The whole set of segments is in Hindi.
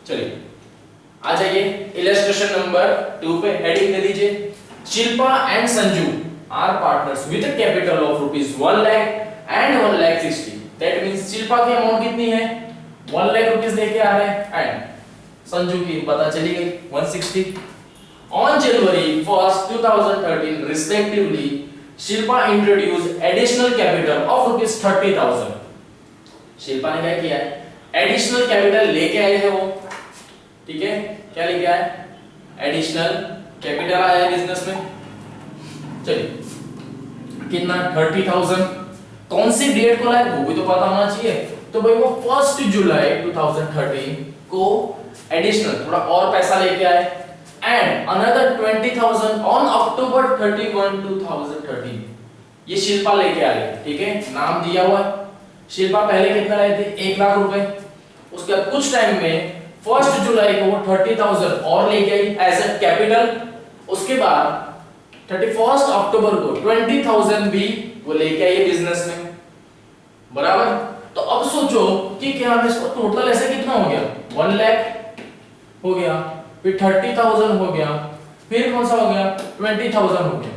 चलिए आ जाइए इलस्ट्रेशन नंबर 2 पे, हेडिंग दे दीजिए Shilpa and Sanju are partners with a capital of rupees 1 lakh and 1 lakh 60। That means Shilpa की अमाउंट कितनी है 1 लाख रुपीस लेके आ रहे हैं एंड संजू की पता चली गई 160। On January 1st 2013 respectively Shilpa introduce additional capital of rupees 30,000। Shilpa ने क्या किया है एडिशनल कैपिटल लेके आए हैं वो, ठीक है, क्या लेके आए एडिशनल कैपिटल आया है बिजनेस में। चलिए कितना 30,000। कौन सी डेट को लाए वो भी तो पता होना चाहिए, तो भाई वो 1 जुलाई 2013 को एडिशनल थोड़ा और पैसा लेके आए एंड अनदर 20,000 ऑन अक्टूबर 31 2013 ये शिल्पा लेके आ गई, ठीक है, नाम दिया हुआ है। शिल्पा पहले कितना लाए थे 1 लाख रुपए, उसके बाद कुछ टाइम में 1 जुलाई को वो 30,000 और लेके आई एज अ कैपिटल। उसके बाद 31 अक्टूबर को 20,000 भी वो लेके आई बिजनेस में, बराबर। तो अब सोचो कि क्या इसको टोटल ऐसे कितना हो गया 1 लाख हो गया, फिर 30,000 हो गया, फिर कौन सा हो गया 20,000 हो गया।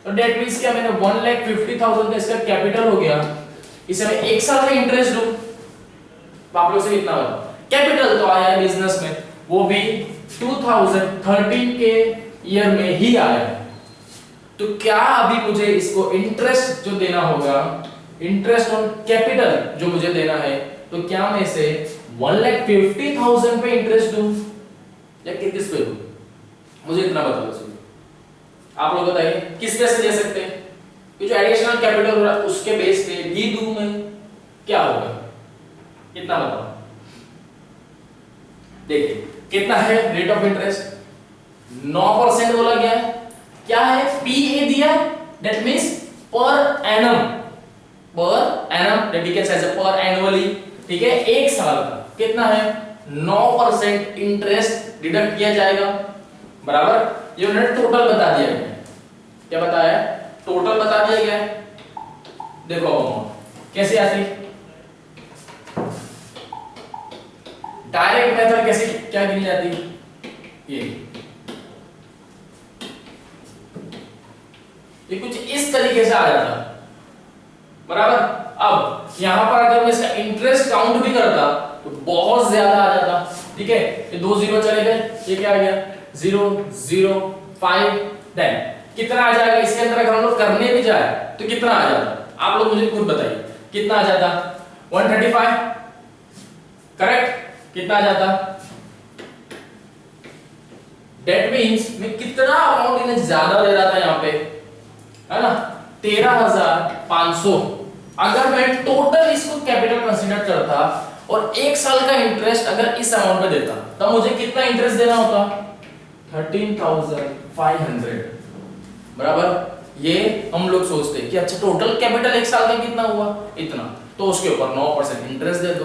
तो दैट मींस क्या मैंने 1,50,000 का इसका कैपिटल हो गया, इसे मैं 1 साल का इंटरेस्ट दूं तो आप लोग से कितना होगा कैपिटल तो आया है बिजनेस में, वो भी 2013 के ईयर में ही आया है। तो क्या अभी मुझे इसको इंटरेस्ट जो देना होगा इंटरेस्ट ऑन कैपिटल जो मुझे देना है, तो क्या मैं इसे 1,50,000 पे इंटरेस्ट दूं या किस पे दूं, मुझे इतना बता दो। आप लोग बताइए किस पे से दे सकते हैं, कि जो एडिशनल कैपिटल हो रहा है उसके बेस पे भी दूं मैं, क्या होगा कितना बताओ। देखिए कितना है रेट ऑफ इंटरेस्ट 9% बोला गया है, क्या है पीए दिया, that means per annum dedicates as a per annually, ठीक है, 1 साल का कितना है 9% इंटरेस्ट डिडक्ट किया जाएगा, बराबर। ये उन्होंने टोटल बता दिया है, क्या बताया टोटल बता दिया गया है। देखो अमाउंट कैसे आती, डायरेक्ट मेथड कैसे क्या गिनी जाती, ये कुछ इस तरीके से आ जाता, बराबर। अब यहां पर अगर मैं इसका इंटरेस्ट काउंट भी करता तो बहुत ज्यादा आ जाता, ठीक है, ये 2 जीरो चले गए, ये क्या आ गया 0 0 5, देन कितना आ जाएगा इसके अंदर अगर हम लोग करने भी जाए तो कितना आ जाता, आप लोग मुझे खुद बताइए कितना आ जाता 135, करेक्ट, कितना आ जाता, दैट मींस मैं कितना अमाउंट इन्हें ज्यादा दे रहा था यहां पे, है ना 13,500। अगर मैं टोटल इसको कैपिटल कंसीडर करता और 1 साल का इंटरेस्ट अगर इस अमाउंट पे देता तो मुझे कितना इंटरेस्ट देना होता 13,500, बराबर। ये हम लोग सोचते हैं कि अच्छा टोटल कैपिटल 1 साल का कितना हुआ इतना, तो उसके ऊपर 9% इंटरेस्ट दे दो।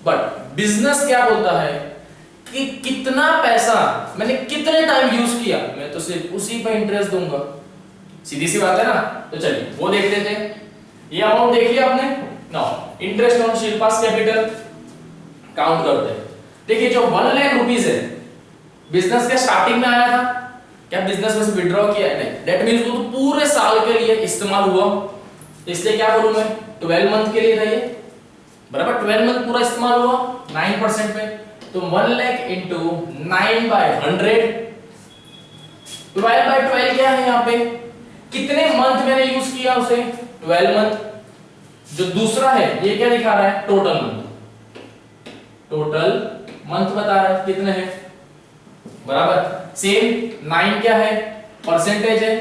बट बिजनेस क्या बोलता है कि कितना पैसा मैंने कितने टाइम यूज किया, मैं तो सिर्फ उसी पे इंटरेस्ट दूंगा, सीधी सी बात है ना। तो चलिए वो देख लेते हैं, ये अमाउंट देख लिया आपने, no interest on Shilpa's capital count करते हैं। देखिए जो 1 लाख रुपीस है बिजनेस के स्टार्टिंग में आया था, क्या बिजनेस में से विड्रॉ किया है, नहीं, दैट मींस वो तो पूरे साल के लिए इस्तेमाल हुआ, इसलिए क्या बोलूं मैं 12 मंथ के लिए था ये, बराबर। 12 मंथ पूरा इस्तेमाल हुआ 9% पे, तो 1 लाख इंटू 9/100, 12/12 क्या है यहाँ पे, कितने मंथ मैंने यूज किया उसे 12 मंथ। जो दूसरा है ये क्या दिखा रहा है टोटल मंथ बता रहा है कितने हैं, बराबर। सेम 9 क्या है परसेंटेज है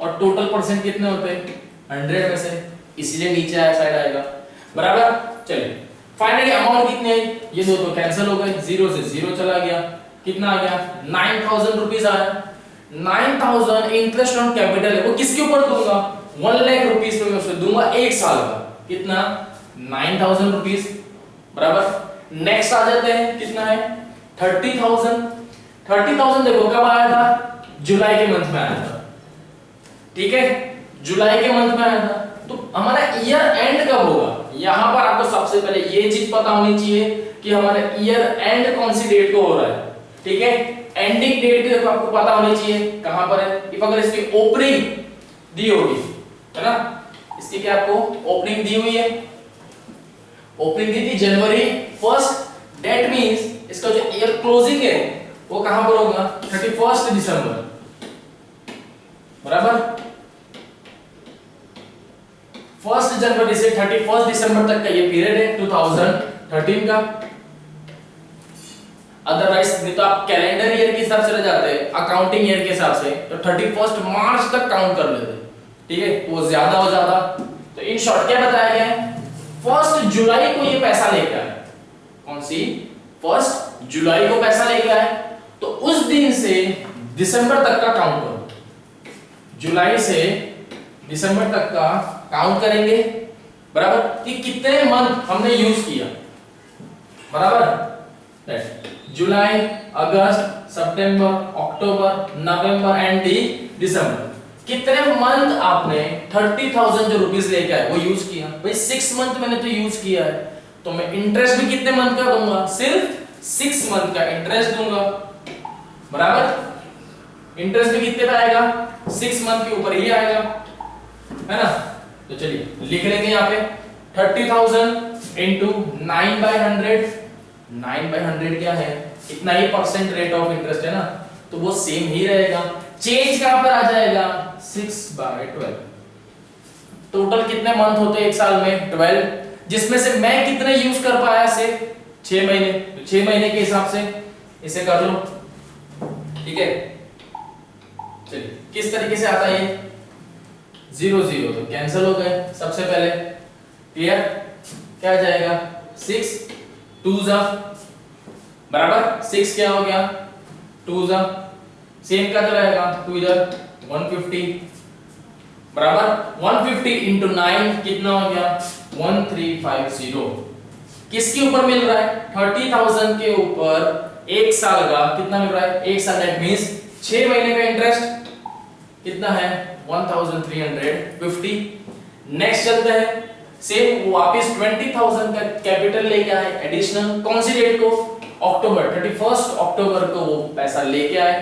और टोटल परसेंट कितने होते हैं 100 में से, इसलिए नीचे आया साइड आएगा, बराबर। चलिए फाइनली अमाउंट कितनी है, ये दो तो कैंसिल हो गए, 0 से 0 चला गया, कितना आ गया 9,000 रुपीस आया। 9,000 इंटरेस्ट ऑन कैपिटल है, वो किसके ऊपर दूंगा 1 लाख रुपीस पे मैं उसे दूंगा 1 साल का, कितना 9,000 रुपीस, बराबर। नेक्स्ट आ जाते हैं कितना है 30,000। 30,000 देखो कब आया था जुलाई के मंथ में आया था, ठीक है, जुलाई के मंथ में आया था। तो हमारा ईयर एंड कब होगा, यहां पर आपको सबसे पहले ये चीज पता होनी चाहिए कि हमारा ईयर एंड कौन सी डेट को हो रहा है, ठीक है। एंडिंग डेट भी देखो आपको पता होनी चाहिए कहां पर है। इफ अगर इसकी ओपनिंग दी होगी, है ना, इसकी क्या आपको ओपनिंग दी हुई है, ओपनिंग दी थी जनवरी 1, दैट मींस इसका जो ईयर क्लोजिंग है वो कहां पर होगा, 31 दिसंबर, बराबर। 1 जनवरी से 31 दिसंबर तक का ये पीरियड है 2013 का। अदरवाइज नहीं तो आप कैलेंडर ईयर के हिसाब से रह जाते हैं, अकाउंटिंग ईयर के हिसाब से तो 31 मार्च तक काउंट कर लेते, ठीक है, वो ज्यादा हो जाता। तो इन शॉर्ट क्या बताया गया है, 1 जुलाई को ये पैसा लेके आए, कौन सी 1 जुलाई को पैसा लेके आए, तो उस दिन से दिसंबर तक का काउंट करो, जुलाई से दिसंबर तक का काउंट करेंगे, बराबर, कि कितने मंथ हमने यूज किया, बराबर। जुलाई, अगस्त, सितंबर, अक्टूबर, नवंबर एंड दिसंबर, कितने मंथ आपने 30,000 जो रुपीस लेके आए वो यूज किया। भाई 6 मंथ मैंने तो यूज किया है, तो मैं इंटरेस्ट भी कितने मंथ का दूंगा, सिर्फ 6 मंथ का इंटरेस्ट दूंगा, बराबर। इंटरेस्ट भी कितने पे आएगा, 6 मंथ के ऊपर ही आएगा, है ना। तो चलिए लिख लेंगे यहाँ पे 30,000 इंटू 9/100, 9/100 क्या है, इतना ही परसेंट रेट ऑफ इंटरेस्ट है ना, तो वो सेम ही रहेगा। चेंज कहां पर आ जाएगा, 6/12। टोटल कितने मंथ होते हैं एक साल में, 12, जिसमें से मैं कितने यूज कर पाया, सिर्फ 6 महीने, तो 6 महीने के हिसाब से इसे कर लो, ठीक है। चलिए किस तरीके से आता है, 0 0 तो कैंसिल हो गए सबसे पहले, क्लियर, क्या आ जाएगा, 6 2 जा, बराबर, 6 क्या हो गया, 2 जा, सेम का रहेगा 2 इधर 150, बराबर। 150 इंटू 9 कितना हो गया, 1350। किसके ऊपर मिल रहा है, 30,000 के ऊपर एक साल का कितना मिल रहा है, एक साल, दैट मींस 6 महीने का इंटरेस्ट कितना है, 1350। नेक्स्ट चलते हैं, सेम वापस 20,000 का कैपिटल लेके आए एडिशनल, कौन सी डेट को, अक्टूबर, 31 अक्टूबर को वो पैसा लेके आए।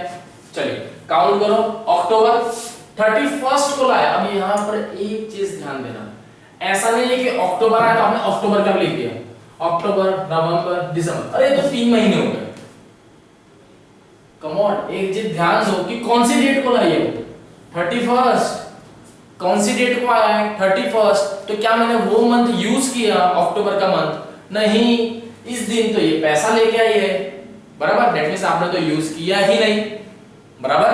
चलिए काउंट करो, अक्टूबर 31 को लाया। अब यहां पर एक चीज ध्यान देना, ऐसा नहीं है कि अक्टूबर आया तो आपने अक्टूबर का लिख दिया, अक्टूबर, नवंबर, दिसंबर, अरे तो 3 महीने हो गए। कम ऑन, एक चीज ध्यान दो कि कौन सी डेट को लाई है, 31, कौन सी डेट को आया है, 31, तो क्या मैंने वो मंथ यूज किया, अक्टूबर का मंथ नहीं, इस दिन तो ये पैसा लेके आई है, बराबर, दैट मींस आपने तो यूज किया ही नहीं, बराबर।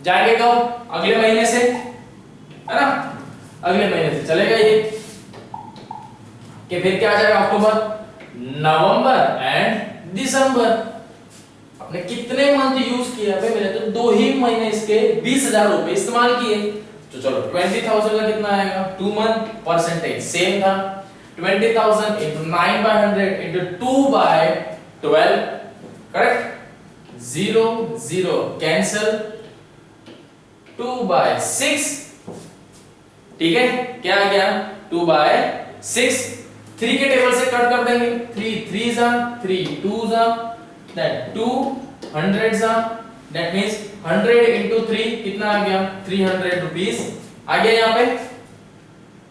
जाएंगे कब, अगले महीने से, है ना, अगले महीने से चलेगा ये, कि फिर क्या आ जाएगा, अक्टूबर, नवंबर एंड दिसंबर। आपने कितने मंथ यूज किया, भाई मैंने तो 2 ही महीने इसके 20,000 रुपए इस्तेमाल किए, तो चलो 20,000 का कितना आएगा, 2 मंथ, परसेंटेज सेम था, 20,000 into 9/100 into 2/12, करेक्ट, 0 0 कैंसल, 2/6, ठीक है, क्या आ गया, 2/6, 3 के टेबल से कट कर देंगे, 3 3 जा, 3 2 जा, दैट 2 100 जा, दैट मींस 100 into 3 कितना आ गया, 300 रुपीस आ गया यहाँ पे,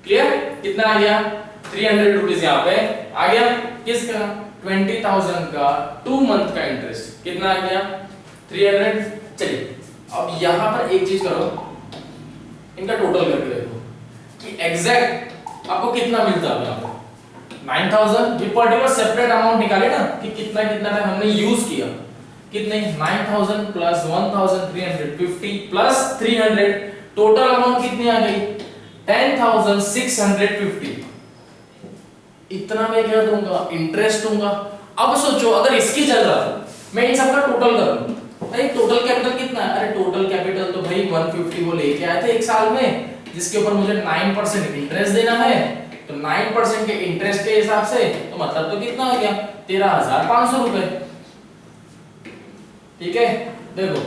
क्लियर, कितना आ गया, 300 रुपीस यहाँ पे आ गया, किसका, 20,000 का 2 मंथ का इंटरेस्ट कितना आ गया, 300। चलिए अब यहाँ पर एक चीज करो, इनका टोटल करके देखो कि एग्जैक्ट आपको कितना मिलता है यहाँ पे, 9,000, ये पर्टिकुलर सेपरेट अमाउंट निकाले ना कि कितना कितना टाइम हमने यूज किया, कितने, 9,000 प्लस 1,350 प्लस 300, टोटल अमाउंट कितनी आ गई, 10,650। इतना मैं क्या दूंगा, इंटरेस्ट दूंगा। अब सोचो अगर इसकी जगह मैं इन सबका टोटल करूं, अरे टोटल कैपिटल कितना है, अरे टोटल कैपिटल तो भाई 150 वो लेके आए थे एक साल में, जिसके ऊपर मुझे 9% इंटरेस्ट देना है, तो 9% के इंटरेस्ट के हिसाब से तो मतलब तो कितना आ गया, 13,500 रुपए, ठीक है, देखो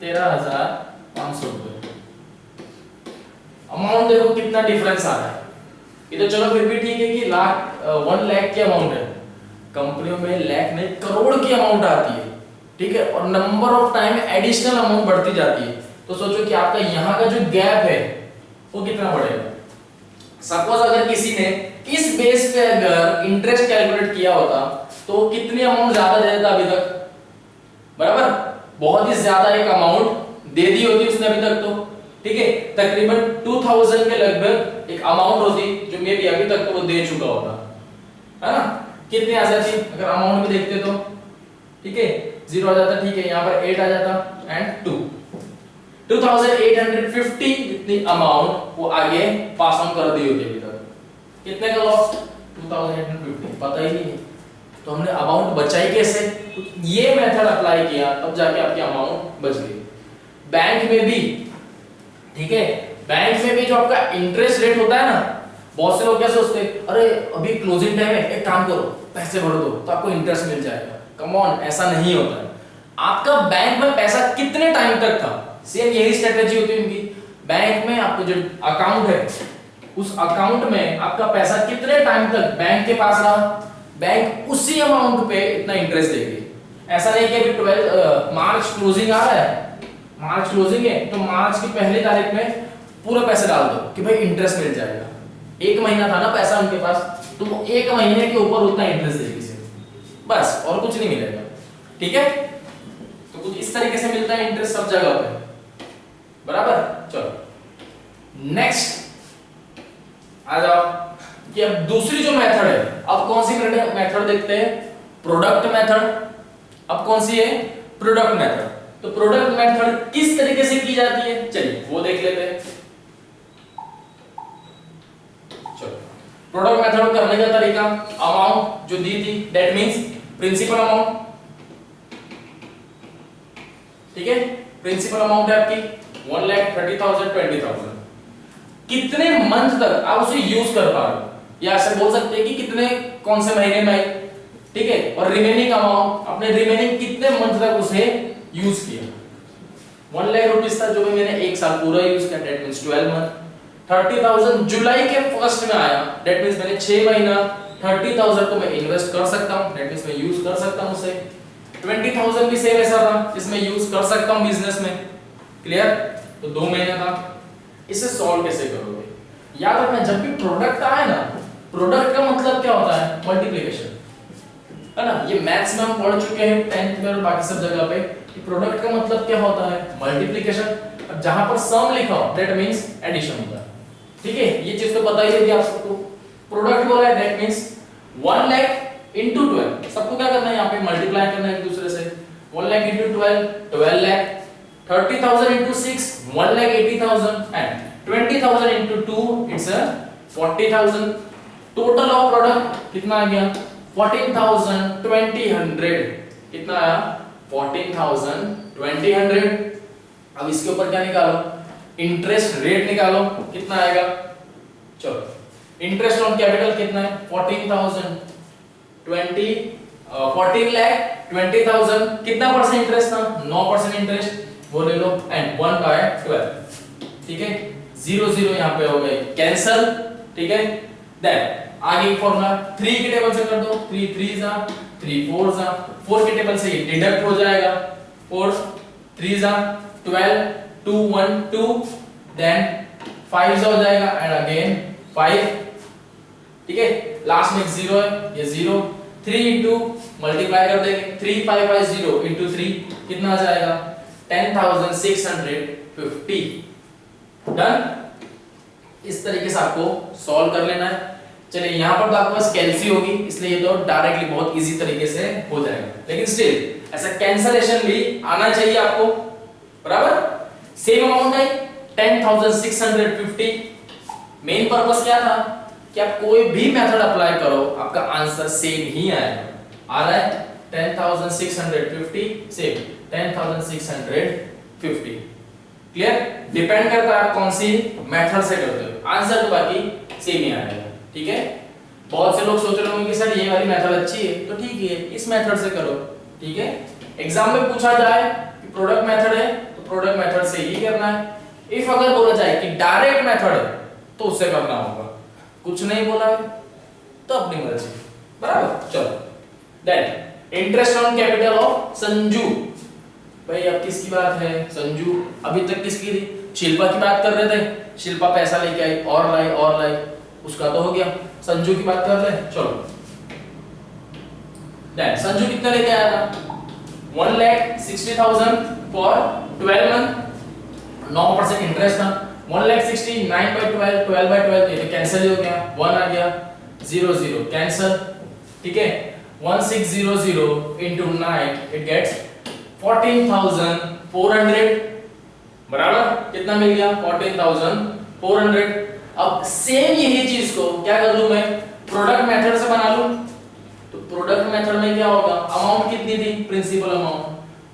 13,500 रुपए, अमाउंट देखो कितना डिफरेंस आ रहा है, ये तो चलो फिर भी ठीक है कि लाख 1 लाख की अमाउंट है, कंपनियों में लाख नहीं करोड़ की अमाउंट आती है, ठीक है, और number of time additional amount बढ़ती जाती है। तो सोचो कि आपका यहाँ का जो गैप है वो कितना बढ़ेगा। सपोज अगर किसी ने इस बेस पे अगर इंटरेस्ट कैलकुलेट किया होता तो कितनी अमाउंट ज्यादा दे देता अभी तक, बराबर, बहुत ही ज्यादा एक अमाउंट दे दी होती उसने अभी तक, तो ठीक है, तकरीबन 2000 के लगभग एक अमाउंट होती जो मे भी अभी तक तो वो दे चुका होता, है ना। कितनी आ जाती अगर अमाउंट में देखते तो, ठीक है, 0 आ जाता, ठीक है, यहाँ पर 8 आ जाता एंड 2 2850 इतनी अमाउंट वो आगे पास ऑन कर दी होती अभी तक। कितने का लॉस 2850, पता ही नहीं। तो हमने अमाउंट बचाई कैसे, ये मेथड अप्लाई किया तब जाके आपकी अमाउंट बच गई। बैंक में भी, ठीक है, बैंक में भी जो आपका इंटरेस्ट रेट होता है ना, बहुत से लोग क्या सोचते हैं, अरे अभी क्लोजिंग टाइम है, एक काम करो पैसे भर दो तो आपको इंटरेस्ट मिल जाएगा। कम ऑन, ऐसा नहीं होता है। आपका बैंक में पैसा कितने टाइम तक था, सेम यही स्ट्रेटेजी होती है उनकी। बैंक में आपको जो अकाउंट है उस अकाउंट में आपका पैसा कितने टाइम तक बैंक के पास रहा, बैंक उसी अमाउंट पे इतना इंटरेस्ट देगी। ऐसा नहीं कि अभी 12 मार्च क्लोजिंग आ रहा है, मार्च क्लोजिंग है तो मार्च की पहली तारीख में पूरा पैसा डाल दो कि भाई इंटरेस्ट मिल जाएगा। एक महीना था ना पैसा उनके पास, तो वो एक महीने के ऊपर उतना इंटरेस्ट देगी सिर्फ, बस, और कुछ नहीं मिलेगा, ठीक है। तो कुछ इस तरीके से मिलता है इंटरेस्ट सब जगह पे, बराबर। चलो नेक्स्ट आ जाओ कि अब दूसरी जो मेथड है, अब कौन सी मेथड देखते हैं, प्रोडक्ट मेथड। अब कौन सी है, प्रोडक्ट मेथड। तो प्रोडक्ट मेथड किस तरीके से की जाती है, चलिए वो देख लेते हैं। चलो प्रोडक्ट मेथड करने का तरीका, अमाउंट जो दी थी दैट मींस प्रिंसिपल अमाउंट, ठीक है, प्रिंसिपल अमाउंट है आपकी 1,30,000 20,000। कितने मंथ तक आप उसे यूज कर पा रहे हो, या ऐसे बोल सकते हैं कि कितने कौन से महीने में, ठीक है, और रिमेनिंग अमाउंट आपने रिमेनिंग कितने मंथ तक उसे यूज किया। 1 लाख रुपीस था जो भी मैंने एक साल पूरा यूज किया, दैट मींस 12 मंथ। 30,000 जुलाई के फर्स्ट में आया, दैट मींस मैंने 6 महीना 30,000 को मैं इन्वेस्ट कर सकता हूं, दैट मींस मैं यूज कर सकता हूं उसे। 20,000 भी सेम ऐसा था, इसमें यूज कर सकता हूं बिजनेस में, क्लियर। तो 2 महीना था। इसे सॉल्व कैसे करोगे, याद रखना जब भी प्रोडक्ट आए ना, प्रोडक्ट का मतलब क्या होता है, मल्टीप्लिकेशन, है ना। ये मैथ्स में हम पढ़ चुके हैं 10th में और बाकी सब जगह पे कि प्रोडक्ट का मतलब क्या होता है, मल्टीप्लिकेशन। अब जहां पर सम लिखा हो दैट मींस एडिशन होता है, ठीक है, ये चीज तो पता ही है आप सबको। प्रोडक्ट बोला है दैट मींस 1 लाख इनटू 12, सबको क्या करना है यहाँ पे मल्टीप्लाई करना है एक दूसरे से। 1 lakh into 12 12 lakh, 30,000 into 6 1,80,000 and 20,000 into 2 it's a 40,000। Total of product कितना आ गया 14,000 20,100, कितना आया 14,000 20,100। अब इसके ऊपर क्या निकालो, इंटरेस्ट रेट निकालो, कितना आएगा। चलो इंटरेस्ट ऑन कैपिटल कितना है 14,000 14 लाख 20,000, कितना परसेंट इंटरेस्ट था 9% इंटरेस्ट, वो ले लो एंड 1/12, ठीक है। 0 0 यहाँ पे हो गए कैंसल, ठीक है। देन आगे फॉर्मूला 3 के टेबल से कर दो, 3 3 जा 3 4 जा, 4 के टेबल से ये डिडक्ट हो जाएगा, 4 3 जा 12 2 1 2 देन 5 हो जाएगा एंड अगेन 5, ठीक है। लास्ट में 0 है, ये 0 3 इंटू मल्टीप्लाई कर देंगे 3 5 5 0 इंटू 3 कितना आ जाएगा 10,650। डन। इस तरीके से आपको सॉल्व कर लेना है। चलिए यहाँ पर तो आपके पास कैंसिल होगी इसलिए ये तो डायरेक्टली बहुत इजी तरीके से हो जाएगा, लेकिन स्टिल ऐसा कैंसलेशन भी आना चाहिए आपको, बराबर। सेम अमाउंट है 10,650। मेन पर्पस क्या था कि आप कोई भी मेथड अप्लाई करो आपका आंसर सेम ही आएगा। आ रहा है 10,650 सेम 10,650, क्लियर। डिपेंड करता है आप कौन सी मेथड से करते हो, आंसर तो बाकी सेम ही आएगा, ठीक है। बहुत से लोग सोच रहे होंगे कि सर ये वाली मेथड अच्छी है, तो ठीक है इस मेथड से करो, ठीक है। एग्जाम में पूछा जाए कि प्रोडक्ट मेथड है तो प्रोडक्ट मेथड से ही करना है। इफ अगर बोला जाए कि डायरेक्ट मेथड है तो उससे करना होगा। कुछ नहीं बोला है तो अपनी मर्जी, बराबर। चलो then interest on capital of Sanju. भाई अब किसकी बात है? संजू। अभी तक किसकी थी? शिल्पा की बात कर रहे थे। शिल्पा पैसा लेके आई और लाई, उसका तो हो गया। संजू की बात कर रहे हैं। चलो देन संजू कितना लेके आया था? 1,60,000 फॉर 12 मंथ, 9% इंटरेस्ट था। 1,60,000 9/12, 12/12 ये तो कैंसिल हो गया, 1 आ गया, 0 0 कैंसिल, ठीक है। 1600 into 9 it gets 14,400, बराबर। कितना मिल गया? 14,400। अब सेम यही चीज को क्या कर लूं मैं? प्रोडक्ट मेथड से बना लूं। तो प्रोडक्ट मेथड में क्या होगा? अमाउंट कितनी थी? प्रिंसिपल अमाउंट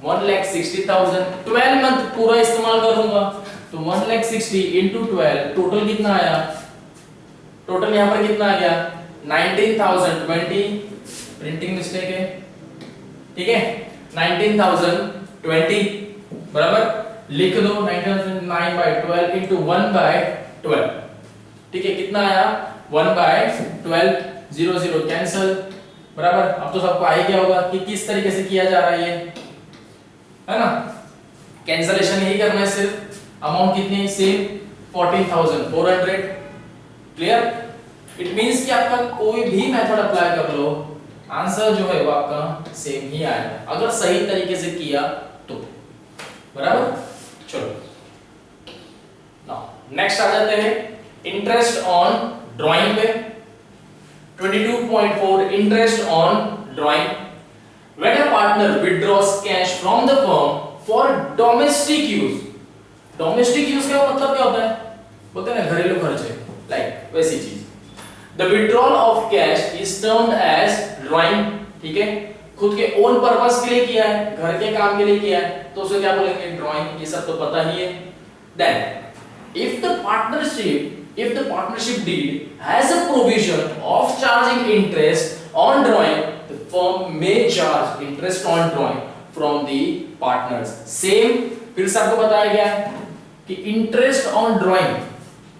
1,60,000, 12 मंथ पूरा इस्तेमाल करूंगा तो 1,60,000 into 12 टोटल कितना आया? टोटल यहां पर कितना आ गया? 19,020, प्रिंटिंग मिस्टेक है, ठीक है। 19,020 बराबर लिख दो। 9/12 into 1/12, ठीक है। कितना आया? 1/12, 0 0 कैंसिल, बराबर। अब तो सबको आ ही गया होगा कि किस तरीके से किया जा रहा है ये, है ना। कैंसलेशन यही करना है सिर्फ। अमाउंट कितनी है? Same 14,400, clear. इट मींस कि आपका कोई भी मेथड अप्लाई कर लो, आंसर जो है वो आपका सेम ही आएगा अगर सही तरीके से किया तो, बराबर। चलो नाउ नेक्स्ट आ जाते हैं इंटरेस्ट ऑन ड्राइंग पे। 22.4 interest on drawing. When a partner withdraws cash from the firm for domestic use, domestic use का मतलब क्या होता है? बोलते हैं ना घरेलू खर्चे, लाइक वैसी चीज। The withdrawal of cash is termed as drawing, ठीक है। खुद के ओन पर्पस के लिए किया है, घर के काम के लिए किया है, तो उसे क्या बोलेंगे? ड्राइंग। ये सब तो पता ही है। Then if the partnership deed has a provision of charging interest on drawing, the firm may charge interest on drawing from the partners. Same फिर से आपको बताया गया है कि इंटरेस्ट ऑन ड्राइंग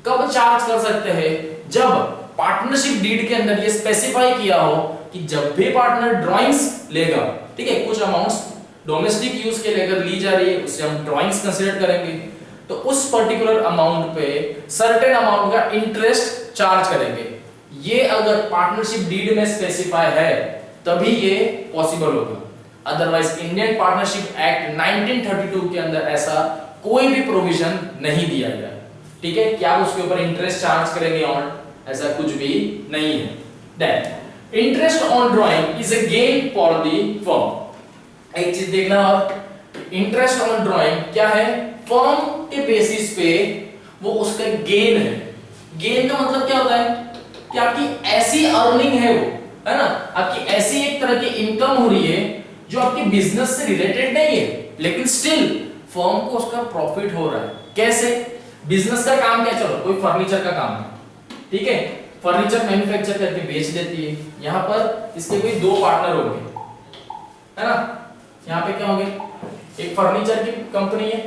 कब चार्ज कर सकते हैं? जब पार्टनरशिप डीड के अंदर ये स्पेसिफाई किया हो कि जब भी पार्टनर ड्राइंग्स लेगा, ठीक है, कुछ अमाउंट्स डोमेस्टिक यूज के लेकर ली जा रही है, उससे हम ड्राइंग्स कंसीडर करेंगे, तो उस पर्टिकुलर अमाउंट पे सर्टेन अमाउंट का इंटरेस्ट चार्ज करेंगे। ये अगर पार्टनरशिप डीड में स्पेसिफाई है तभी ये पॉसिबल होगा। अदरवाइज इंडियन पार्टनरशिप एक्ट 1932 के अंदर ऐसा कोई भी प्रोविजन नहीं दिया गया, ठीक है, कि आप उसके ऊपर इंटरेस्ट चार्ज करेंगे ऑन, ऐसा कुछ भी नहीं है। Then interest on drawing is a gain for the firm. एक चीज देखना, और इंटरेस्ट ऑन ड्राइंग क्या है? फर्म के बेसिस पे वो उसका गेन है। गेन का मतलब क्या होता है? कि आपकी ऐसी अर्निंग है वो, है ना, आपकी ऐसी एक तरह की इनकम हो रही है जो आपके बिजनेस से रिलेटेड नहीं है, लेकिन स्टिल फर्म को उसका प्रॉफिट हो रहा है। कैसे? बिजनेस का काम क्या? चलो कोई फर्नीचर का काम है, ठीक है, फर्नीचर मैन्युफैक्चर करके बेच देती है। यहां पर इसके कोई दो पार्टनर होंगे, है ना। यहां पे क्या होंगे? एक फर्नीचर की कंपनी है,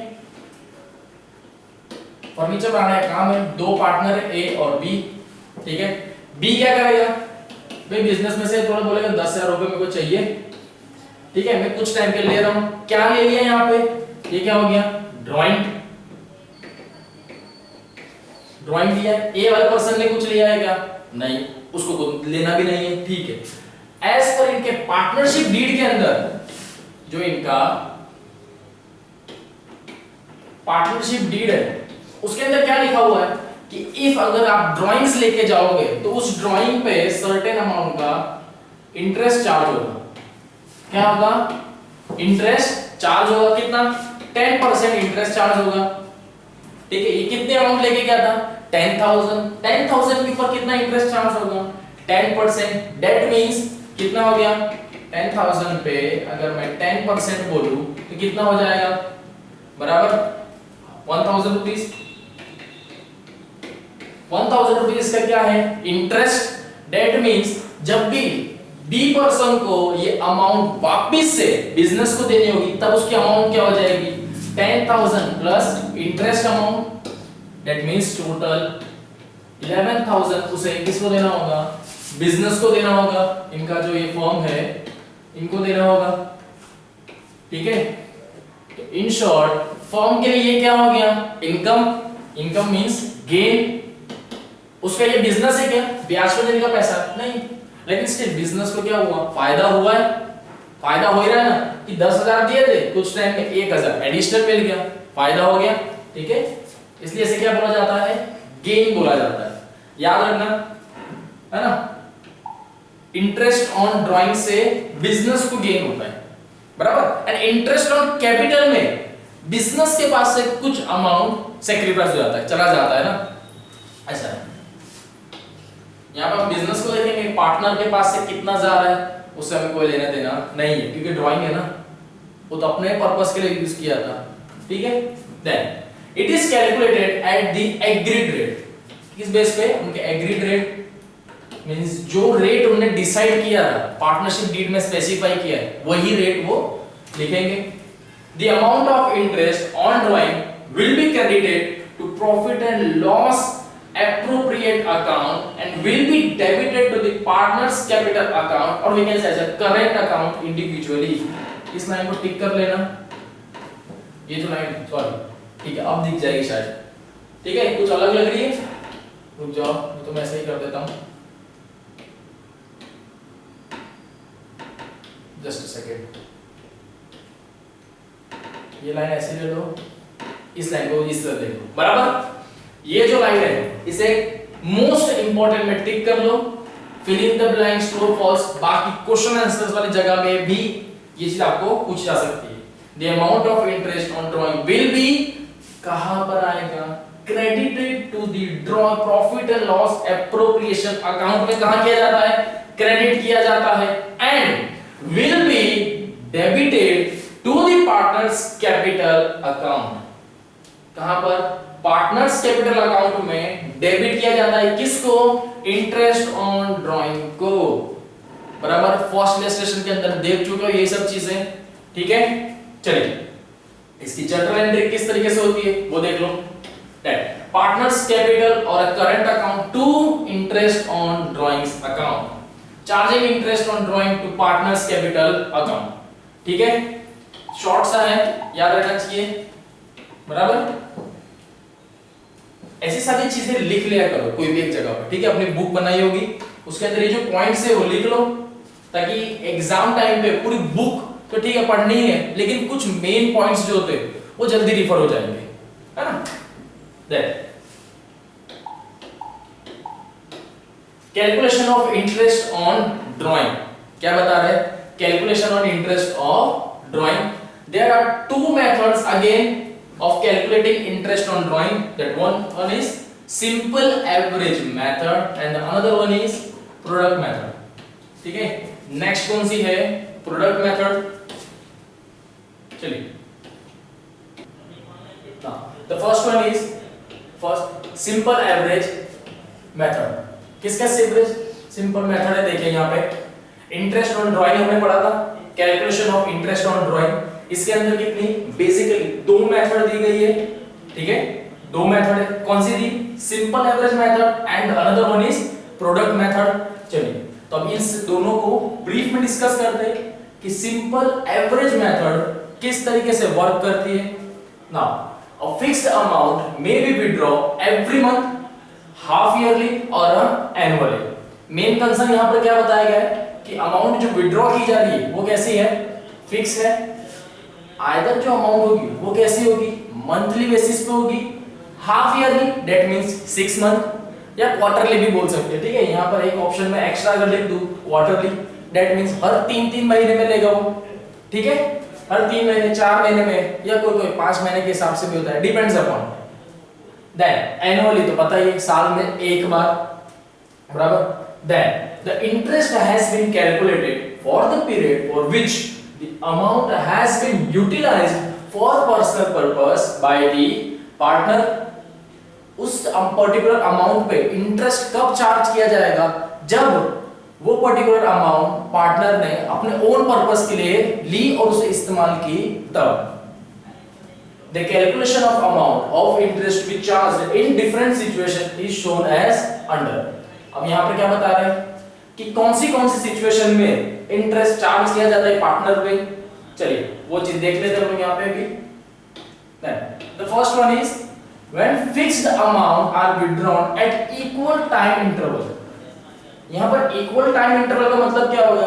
फर्नीचर बनाने का काम है, दो पार्टनर है ए और बी, ठीक है। बी क्या करेगा? भाई बिजनेस में से थोड़ा बोलेगा 10,000 रुपए मेरे को चाहिए, ठीक है, मैं कुछ टाइम के लिए ले रहा हूं। क्या ले लिया यहाँ पे? ये क्या हो गया? ड्राइंग। ड्राइंग दिया है, ए वाले पर्सन ने कुछ लिया है क्या? नहीं, उसको कुछ लेना भी नहीं है, ठीक है। एज पर इनके पार्टनरशिप डीड के अंदर जो इनका पार्टनरशिप डीड है उसके अंदर क्या लिखा हुआ है कि इफ अगर आप ड्राइंग्स लेके जाओगे तो उस ड्राइंग पे सर्टेन अमाउंट का इंटरेस्ट चार्ज होगा। क्या होगा? इंटरेस्ट चार्ज होगा। कितना? 10% इंटरेस्ट चार्ज होगा, ठीक है। ये कितने अमाउंट लेके गया था? 10,000। 10,000 के ऊपर कितना इंटरेस्ट चार्ज होगा? 10%। दैट मींस कितना हो गया? 10,000 पे अगर मैं 10% बोलूं तो कितना हो जाएगा? बराबर 1,000 रुपीस। 1,000 रुपीस का क्या है? इंटरेस्ट। दैट मींस जब भी बी पर्सन को ये अमाउंट वापस से बिजनेस को देनी होगी तब उसकी अमाउंट क्या हो जाएगी? 10,000 plus interest amount, that means total 11,000 उसे किसको देना होगा, बिजनेस को देना होगा, इनका जो ये फर्म है इनको देना होगा, ठीक है। तो इन शॉर्ट फर्म के लिए ये क्या हो गया, इनकम, इनकम मींस गेन, उसका ये बिजनेस है क्या, ब्याज पर देने का पैसा नहीं, लेकिन स्टिल बिजनेस को क्या हुआ, फायदा हुआ है, फायदा हो ही रहा है ना कि 10,000 दिए थे, कुछ टाइम में 1,000 एडिशनल मिल गया, फायदा हो गया, ठीक है। इसलिए इसे क्या बोला जाता है, गेन बोला जाता है, याद रखना है ना। इंटरेस्ट ऑन ड्राइंग से बिजनेस को गेन होता है, बराबर। एंड इंटरेस्ट ऑन कैपिटल में बिजनेस के पास से कुछ अमाउंट सेक्रीफाइस हो जाता है, चला जाता है ना, ऐसा है। यहाँ पर हम बिजनेस को देखेंगे, पार्टनर के पास से कितना जा रहा है उससे हमें कोई लेना देना नहीं है, क्योंकि ड्राइंग है ना, वो तो अपने पर्पस के लिए यूज किया था, ठीक है। Then it is calculated at the agreed rate, किस बेस पे, उनके एग्रीड रेट मींस जो रेट उन्होंने डिसाइड किया था, पार्टनरशिप डीड में स्पेसिफाई किया है, वही रेट वो लिखेंगे। The amount of interest on drawing will be credited to profit and loss appropriate account and will be debited to the partner's capital account or we can say as a current account individually। इस लाइन को टिक कर लेना, ये जो लाइन सॉरी ठीक है अब दिख जाएगी शायद, ठीक है। कुछ अलग लग रही है, रुक जाओ तो मैं ऐसे ही कर देता हूं, जस्ट अ सेकेंड, ये लाइन ऐसे ले लो, इस लाइन को इस तरह देखो, बराबर। ये जो लाइन है इसे मोस्ट इंपॉर्टेंट में टिक कर लो, fill in the blanks true और फॉल्स, बाकी क्वेश्चन आंसर्स वाली जगह में भी ये चीज आपको पूछ जा सकती है। The amount of interest on drawing will be, कहां पर आएगा, credited to the draw profit and loss appropriation account में कहां किया जाता है, क्रेडिट किया जाता है, and will be debited to the partners capital account, कहां पर, पार्टनर्स कैपिटल अकाउंट में डेबिट किया जाता है, किसको, इंटरेस्ट ऑन ड्राइंग को, बराबर। फर्स्ट इलस्ट्रेशन के अंदर देख चुके हो ये सब चीजें, ठीक है। चलिए इसकी जनरल एंट्री किस तरीके से होती है वो देख लो, पार्टनर्स कैपिटल और current account to interest on drawings account, charging interest on drawing to partners capital account, ठीक है। शॉर्ट सा है, याद रखना चाहिए, बराबर। ऐसी सारी चीजें लिख लिया करो कोई भी एक जगह पर, ठीक है। अपनी बुक बनाई होगी उसके अंदर ये जो पॉइंट्स है वो लिख लो, ताकि एग्जाम टाइम पे पूरी बुक तो ठीक है पढ़नी है, लेकिन कुछ मेन पॉइंट्स जो होते हैं वो जल्दी रिफर हो जाएंगे, है ना। Calculation of interest on drawing, क्या बता रहे हैं, calculation on interest of drawing, there are two methods again of calculating interest on drawing, that one is simple average method and the another one is product method, ठीक है। नेक्स्ट कौन सी है, प्रोडक्ट मेथड, चलिए the first one is first simple average method, किसका सिंपल मेथड है, देखिए यहाँ पे इंटरेस्ट ऑन ड्राइंग हमने पढ़ा था, calculation of interest on drawing, इसके अंदर कितनी बेसिकली दो मेथड दी गई है, ठीक है। दो मेथड है, कौन सी दी, simple average method and another one is product method. चलिए तो अब इन दोनों को ब्रीफ में डिस्कस करते हैं कि सिंपल एवरेज मेथड किस तरीके से वर्क करती है। Now a fixed amount may be withdraw every month, half yearly और एनुअली। मेन कंसर्न यहां पर क्या बताया गया है कि अमाउंट जो विथड्रॉ की जा रही है वो कैसी है, फिक्स है। आइदर जो अमाउंट होगी वो कैसी होगी, मंथली बेसिस पे होगी, half yearly that means 6 month, या क्वार्टरली भी बोल सकते हैं, ठीक है। यहां पर एक ऑप्शन में एक्स्ट्रा अगर लिख दूं क्वार्टरली, दैट मींस हर 3-3 महीने में लेगा वो, ठीक है। हर 3 महीने, 4 महीने में, या कोई 5 महीने के हिसाब से भी होता है, डिपेंड्स अपॉन। देन एनुअली तो पता ही है, साल में एक बार, बराबर। Then the interest has been calculated for the period for which the amount has been utilized for personal purpose by the partner। उस पर्टिकुलर अमाउंट पे इंटरेस्ट कब चार्ज किया जाएगा, जब वो पर्टिकुलर अमाउंट पार्टनर ने अपने ओन पर्पस के लिए ली और उसे इस्तेमाल की तब। the calculation of amount of interest to be charged in different situation is shown as under। अब यहाँ पे क्या बता रहे हैं कि कौन सी सिचुएशन में इंटरेस्ट चार्ज किया जाता है पार्टनर पे। चलिए वो चीज देख लेते हैं हम यहाँ पे भी। The first one is when fixed amount are withdrawn at equal time interval। यहाँ पर equal time interval का मतलब क्या होगा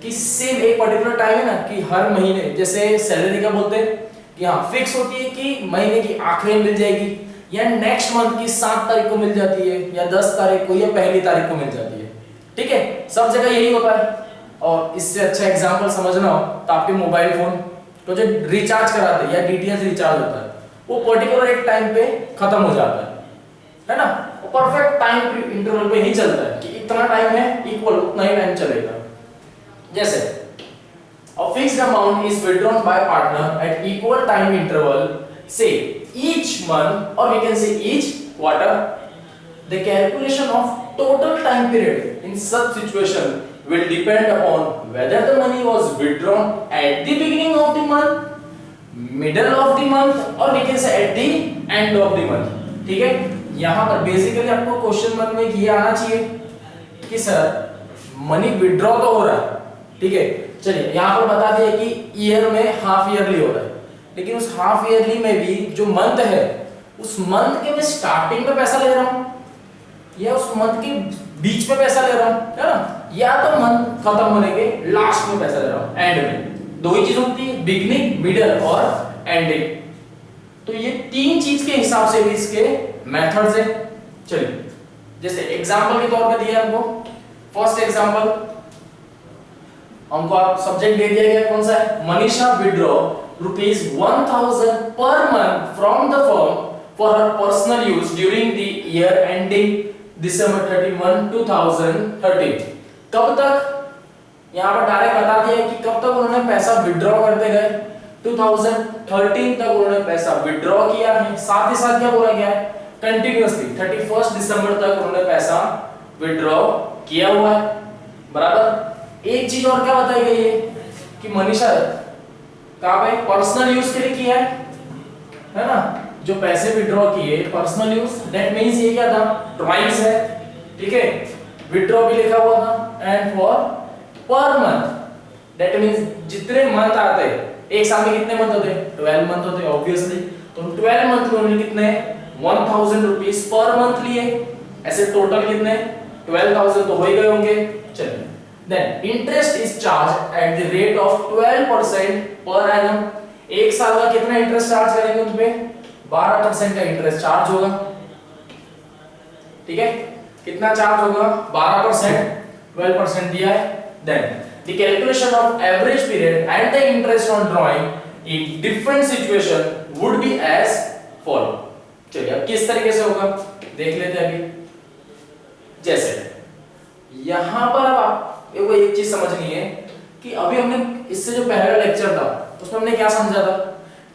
कि सेम एक पर्टिकुलर टाइम है ना कि हर महीने, जैसे सैलरी का बोलते हैं कि हाँ फिक्स होती है कि महीने की आखिरी में मिल जाएगी या नेक्स्ट मंथ की 7 तारीख को मिल जाती है या 10 तारीख को या पहली तारीख को मिल जाती है। ठीक है, सब जगह यही होता है। और इससे अच्छा एग्जांपल समझना हो तो आपके मोबाइल फोन तो जो रिचार्ज कराते हैं या डीटीएच रिचार्ज होता है वो पर्टिकुलर एक टाइम पे खत्म हो जाता है ना, वो परफेक्ट टाइम इंटरवल पे ही चलता है कि इतना टाइम है इक्वल उतना ही टाइम चलेगा। जैसे a fixed amount is withdrawn by partner at equal time interval, say each month or we can say each quarter, the calculation of total time period in such situation will depend upon whether the money was withdrawn at the beginning of the month, middle of the month or we can say at the end of the month। ठीक है, यहाँ पर बेसिकली आपको क्वेश्चन मन में ये आना चाहिए कि सर मनी विड्रॉ तो हो रहा है, ठीक है, चलिए यहाँ पर बता दिया कि ईयर में हाफ ईयरली हो रहा है, लेकिन उस हाफ ईयरली में भी जो मंथ है उस मंथ के मैं स्टार्टिंग में पैसा ले रहा हूँ या उस मंथ के बीच में पैसा ले रहा हूँ, है ना, या तो मंथ खत्म होने के लास्ट में पैसा ले रहा हूँ, एंड में। दो ही चीज होती है, बिगिनिंग, मिडल और एंडिंग। तो ये तीन चीज के हिसाब से भी इसके मेथड्स हैं। चलिए जैसे एग्जांपल के तौर पे दिया हमको, फर्स्ट एग्जांपल हमको आप सब्जेक्ट दे दिया गया कौन सा है, Manisha withdraw ₹1000 per month from the firm for her personal use during the year ending December 31, 2013। कब तक, यहाँ पर डायरेक्ट बता दिया कि कब तक उन्होंने पैसा विड्रॉ करते गए, 2013 तक उन्होंने पैसा विड्रॉ किया है। साथ ही साथ क्या बोला गया है, कंटिन्यूअसली 31 दिसंबर तक उन्होंने पैसा विड्रॉ किया हुआ है, बराबर। एक चीज और क्या बताई गई है कि मनीषा कहाँ पे पर्सनल यूज के लिए किया है ना, जो पैसे विड्रॉ किए पर्सनल यूज, दैट मींस ये क्या था, ट्वाइस है, ठीक है, विड्रॉ भी लिखा हुआ था, and for per month, that means जितने मंथ आते हैं, एक साल में कितने मंथ होते हैं, 12 मंथ होते हैं ऑब्वियसली, तो 12 मंथ में उन्होंने कितने 1000 रुपीस पर मंथ लिए, ऐसे टोटल कितने 12000 तो हो ही गए होंगे। चलिए then interest is charge at the rate of 12% per annum. एक साल का कितना इंटरेस्ट चार्ज करेंगे उन पे, 12% का इंटरेस्ट चार्ज होगा, ठीक है, कितना चार्ज होगा 12%, 12% दिया है। Then the calculation of average period and the interest on drawing in different situation would be as follow. चलिए अब किस तरीके से होगा देख लेते हैं अभी। जैसे यहां पर अब आपको एक चीज समझनी है कि अभी हमने इससे जो पहला लेक्चर था उसमें हमने क्या समझा था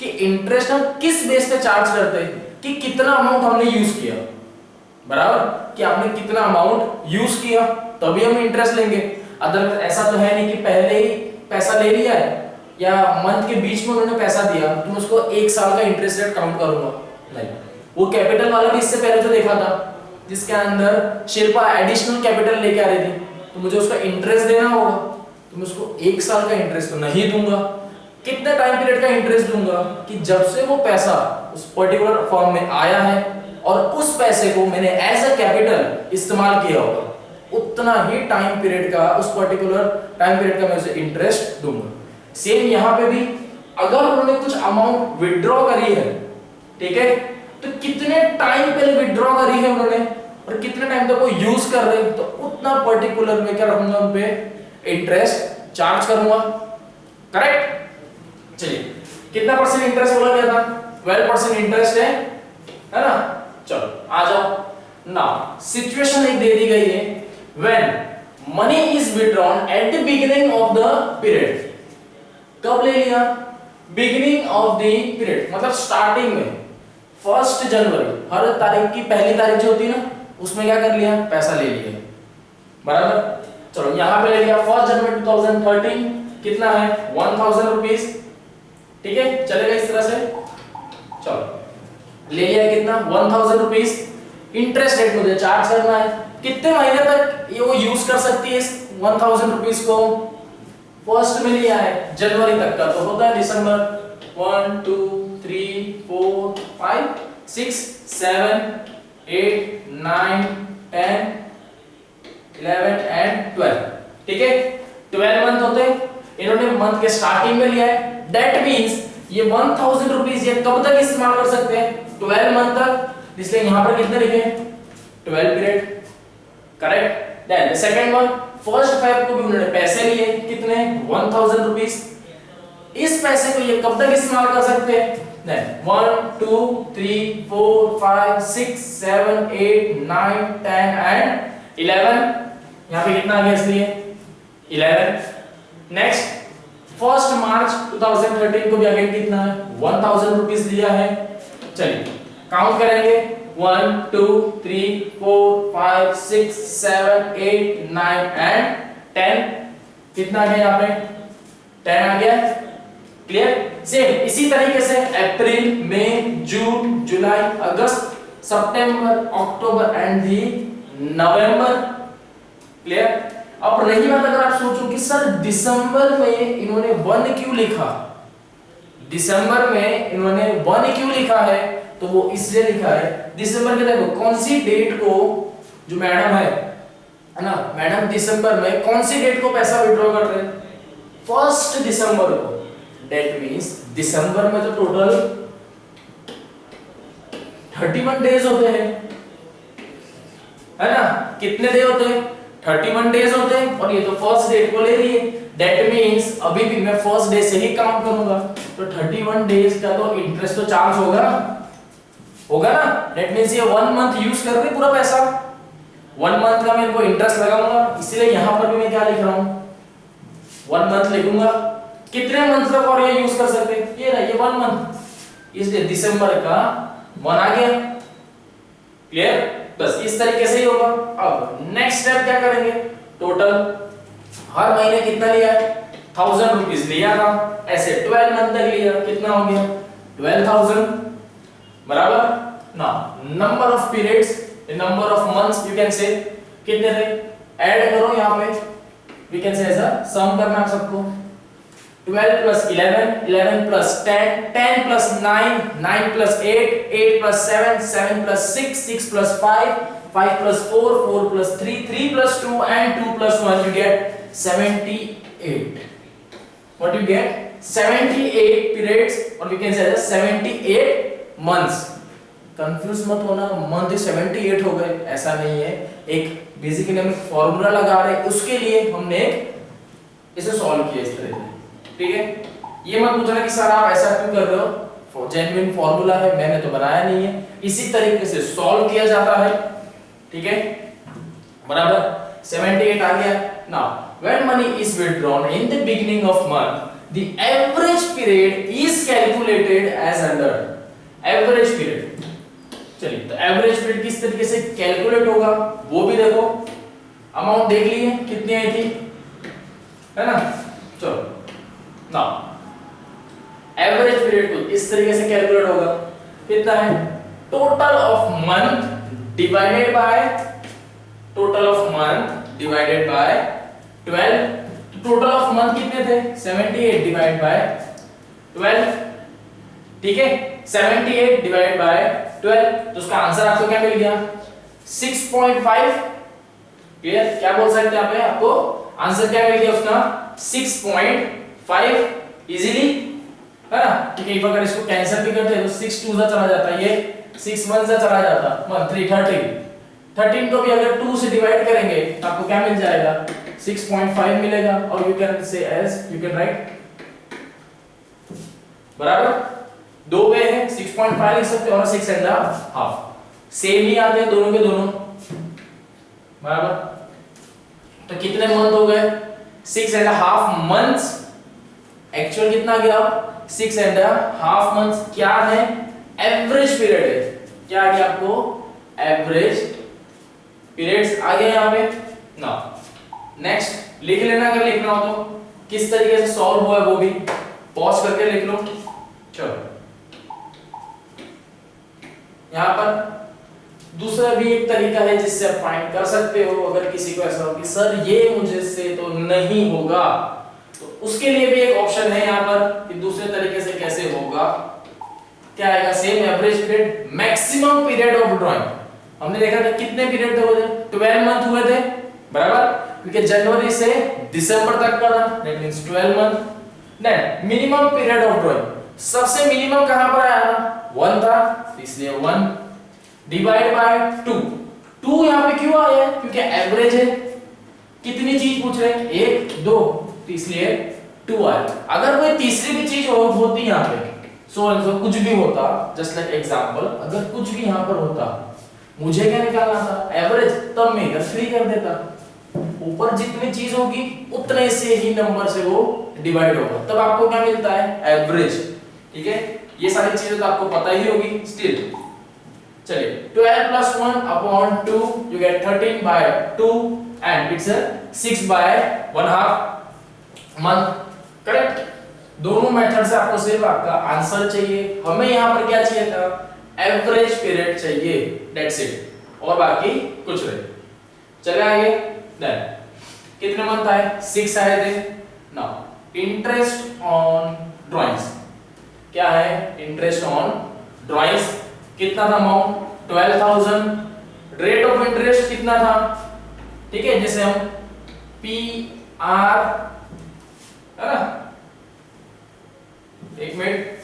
कि इंटरेस्ट हम किस बेस पे चार्ज करते हैं, कि कितना अमाउंट हमने यूज किया, बराबर, कि आपने कितना अमाउंट यूज किया तभी हम इंटरेस्ट लेंगे। अदरवाइज ऐसा तो है नहीं कि पहले ही पैसा ले लिया है या मंथ के बीच में उन्होंने पैसा दिया तो मैं उसको एक साल का इंटरेस्ट रेट काउंट करूंगा, नहीं। वो कैपिटल वाला भी इससे पहले जो देखा था जिसके अंदर शिल्पा एडिशनल कैपिटल लेके आ रही थी, तो मुझे उसका इंटरेस्ट देना होगा, तो मैं उसको एक साल का इंटरेस्ट तो नहीं दूंगा। कितने टाइम पीरियड का इंटरेस्ट दूंगा कि जब से वो पैसा उस पर्टिकुलर फॉर्म में आया है और उस पैसे को मैंने एज अ कैपिटल इस्तेमाल किया होगा, उतना ही टाइम पीरियड का, उस पर्टिकुलर टाइम पीरियड का मैं उसे इंटरेस्ट दूंगा। सेम यहाँ पे भी अगर उन्होंने कुछ अमाउंट विड्रॉ करी है, ठीक है, तो कितने टाइम पहले विड्रॉ करी है उन्होंने और कितने टाइम तक वो यूज कर रहे हैं, तो उतना पर्टिकुलर मैं क्या रखूंगा उन पे इंटरेस्ट चार्ज करूंगा, करेक्ट। चलिए कितना परसेंट इंटरेस्ट बोला गया था, 12% इंटरेस्ट है ना। चलो आ जाओ ना, सिचुएशन एक दे दी गई है when money is withdrawn at the beginning of the period. कब ले लिया, बिगिनिंग ऑफ द पीरियड मतलब स्टार्टिंग में 1 जनवरी, हर तारीख की पहली तारीख जो होती है ना उसमें क्या कर लिया, पैसा ले लिया, बराबर। चलो यहां पे ले लिया 1 जनवरी 2013, कितना है 1000 रुपीस, ठीक है, चलेगा इस तरह से। ले लिया कितना 1000 रुपीस। इंटरेस्ट रेट मुझे चार्ज करना है, कितने महीने तक ये वो यूज कर सकती है इस 1000 रुपीस को। फर्स्ट में लिया है जनवरी तक का, तो होता है दिसंबर 1 2 3 4 5 6 7 8 9 10 11 एंड 12। ठीक है, 12 मंथ होते हैं, इन्होंने मंथ के स्टार्टिंग में लिया है। दैट मींस ये 1000 रुपीस ये कब तक इस्तेमाल कर सकते हैं, 12 मंथ तक, इसलिए यहां पर कितने लिखे 12 period. Correct. Then the second one, first Feb को भी उन्होंने पैसे लिए कितने 1000 रुपीस। इस पैसे को ये कब तक इस्तेमाल कर सकते हैं, देन 1 2 3 4 5 6 7 8 9 10 एंड 11। यहां पे कितना आ गया इसलिए 11। नेक्स्ट फर्स्ट मार्च 2013 को भी अगेन कितना है 1000 रुपीस लिया है। चलिए काउंट करेंगे 1 2 3 4 5 6 7 8 9 एंड 10। कितना आ गया यहाँ पे 10 आ गया। क्लियर। सेम इसी तरीके से अप्रैल मई जून जुलाई अगस्त सितंबर October and the November. Clear. अब रही बात अगर आप सोचो कि सर दिसंबर में इन्होंने 1 क्यों लिखा, दिसंबर में इन्होंने 1 क्यों लिखा है, तो वो इसलिए लिखा है दिसंबर के देखो कौन सी डेट को, जो मैडम है ना, मैडम दिसंबर में कौन सी डेट को पैसा विड्रॉ कर रहे हैं 1 दिसंबर को। दैट मींस दिसंबर में तो टोटल 31 डेज होते हैं, है ना, कितने डे होते हैं 31 डेज होते हैं, और ये तो फर्स्ट डेट को ले रही है। दैट मींस अभी भी मैं फर्स्ट डे से ही काउंट करूंगा, तो 31 डेज का तो इंटरेस्ट तो चार्ज होगा ना। दैट मींस ये 1 मंथ यूज कर रही पूरा पैसा, 1 मंथ का मैं इनको इंटरेस्ट लगाऊंगा, इसलिए यहां पर भी मैं क्या लिख रहा हूं 1 मंथ लिखूंगा। कितने मंथ तक और ये यूज कर सकते हैं, ये रहा ये 1 मंथ, इसलिए दिसंबर का 1 आ गया। क्लियर। बस इस तरीके से ही होगा। अब नेक्स्ट स्टेप क्या करेंगे, टोटल हर महीने कितना लिया है 1000 रुपीस लिया था, ऐसे 12 मंथ तक लिया, कितना हो गया 12000 बराबर ना। Number of periods, number of months you can से कितने थे, ऐड करो यहां पे, वी कैन से ऐसा सम करना आप सबको 12 plus 11, 11 plus 10, 10 plus 9, 9 plus 8, 8 plus 7, 7 plus 6, 6 plus 5, 5 plus 4, 4 plus 3, 3 plus 2 and 2 plus 1, you get 78. What you get? 78 periods, or we can say that 78 months. Confuse मत होना, मंथ 78 हो गए ऐसा नहीं है, एक बेसिकली हम एक फॉर्मूला लगा रहे हैं, उसके लिए हमने इसे सॉल्व किया इस तरह से। ठीक है, ये मत पूछना कि सर आप ऐसा क्यों कर रहे हो, जेन्युइन फॉर्मूला है, मैंने तो बनाया नहीं है, इसी तरीके से सॉल्व किया जाता है। ठीक है बराबर 78 आ गया। Now when money is withdrawn in the beginning of month the average period is calculated as under average period. चलिए तो एवरेज पीरियड किस तरीके से कैलकुलेट होगा वो भी देखो, अमाउंट देख लिए कितनी आई थी, है ना। चलो नाउ एवरेज पीरियड को इस तरीके से कैलकुलेट होगा, कितना है total of month divided by total of month divided by 12। Total of month कितने थे 78 डिवाइड बाय 12। ठीक है 78 डिवाइड बाय 12, तो उसका आंसर आपको क्या मिल गया 6.5। क्लियर, क्या बोल सकते हैं आप, आपको आंसर क्या मिल गया उसका 6.5 इजीली, है ना। ठीक है, अगर इसको कैंसिल भी करते हैं तो 6 2 से चला जाता है, ये 6 1 से चला जाता, 1 3 13 को भी अगर 2 से डिवाइड करेंगे तो आपको क्या मिल जाएगा 6.5 मिलेगा, और you can say as you can write बराबर दो वे है 6.5 लिख सकते हो और 6 एंड हाफ सेम ही आते हैं दोनों के दोनों बराबर। तो कितने मंथ हो गए 6 एंड हाफ मंथ्स, एक्चुअल कितना गया 6 एंड हाफ मंथ्स, क्या है एवरेज पीरियड है, क्या आ गया आपको एवरेज पीरियड्स आ गया यहां पे ना। नेक्स्ट लिख लेना, अगर लिखना हो तो किस तरीके से सॉल्व हुआ है वो भी पॉज करके लिख लो। चलो यहाँ पर दूसरा भी एक तरीका है जिससे आप फाइंड कर सकते हो। अगर किसी को ऐसा हो कि सर ये मुझे से तो नहीं होगा, तो उसके लिए भी एक ऑप्शन है यहाँ पर कि दूसरे तरीके से कैसे होगा। क्या आएगा? Same average period, maximum period of drawing. हमने देखा था कितने पीरियड थे, 12 मंथ हुए थे, बराबर, क्योंकि जनवरी से दिसंबर तक का था, that means 12 month. Then minimum period of drawing, सबसे मिनिमम कहां पर आया था? 1 था, इसलिए 1 डिवाइड बाय 2 यहां पे क्यों आया है? क्योंकि एवरेज है। कितनी चीज पूछ रहे हैं? 1 2, तो इसलिए 2 आया। अगर कोई तीसरी भी चीज होती यहां पे, सो एंड कुछ भी होता, जस्ट लाइक एग्जांपल, अगर कुछ भी यहां पर होता, मुझे क्या निकालना था? एवरेज, तब मैं इधर 3 कर देता। ऊपर जितनी चीज होगी उतने से ही नंबर से वो डिवाइड होगा, तब आपको क्या मिलता है? एवरेज। ठीक है, ये सारी चीजें तो आपको पता ही होगी। स्टिल चलिए, 12 + 1 upon 2 you get 13 by 2 and it's a 6 by 1/2 month, correct. दोनों मेथड से आपको सिर्फ आपका आंसर चाहिए। हमें यहाँ पर क्या चाहिए था? एवरेज पीरियड चाहिए, दैट्स इट, और बाकी कुछ नहीं। चले आगे। देन कितने मंथ आए? 6 आए थे। नाउ इंटरेस्ट ऑन ड्राइंग्स क्या है? इंटरेस्ट ऑन ड्राइंग्स कितना था अमाउंट? 12,000। रेट ऑफ इंटरेस्ट कितना था? ठीक है, जैसे हम PR, है ना, एक मिनट,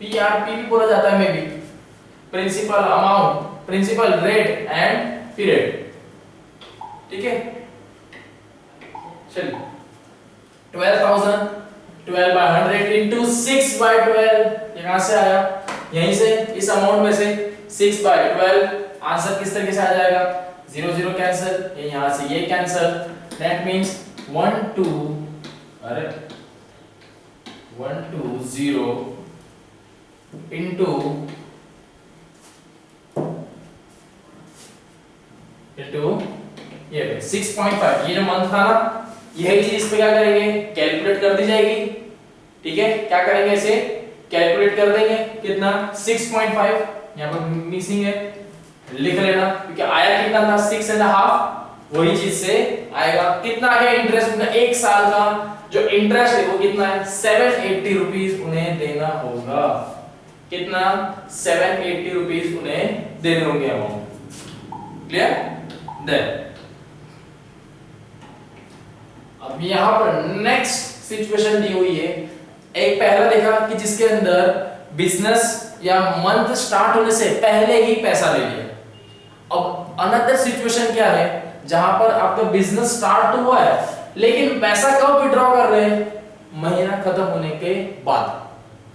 PRP भी बोला जाता है, maybe principal amount, principal rate and period. ठीक है, चलिए 12,000, 12 by 100 into 6 by 12, ये कहां से आया? यहीं से, इस अमाउंट में से 6 by 12। आंसर किस तरीके से आ जाएगा? 0 0 कैंसिल, ये यहां से ये कैंसिल, दैट मींस 1 2, अरे 1 2 0 into ये 6.5, ये जो मंथ था ना, यही चीज इस पे क्या करेंगे? कैलकुलेट कर दी जाएगी। ठीक है, क्या करेंगे? इसे कैलकुलेट कर देंगे। कितना? 6.5, यहाँ पर मिसिंग है, लिख लेना, क्योंकि आया कितना था? 6.5, वही चीज से आएगा। कितना आ गया इंटरेस्ट? उनका 1 साल का जो इंटरेस्ट है वो कितना है? 780 रुपीज उन्हें देना होगा। कितना? 780 रुपीज उन्हें देने होंगे अमाउंट। क्लियर? देन अब यहां पर नेक्स्ट सिचुएशन दी हुई है। एक पहला देखा कि जिसके अंदर बिजनेस या मंथ स्टार्ट होने से पहले ही पैसा ले लिया। अब अनदर सिचुएशन क्या है? जहां पर आपका बिजनेस स्टार्ट हुआ है लेकिन पैसा कब विड्रॉ कर रहे हैं? महीना खत्म होने के बाद।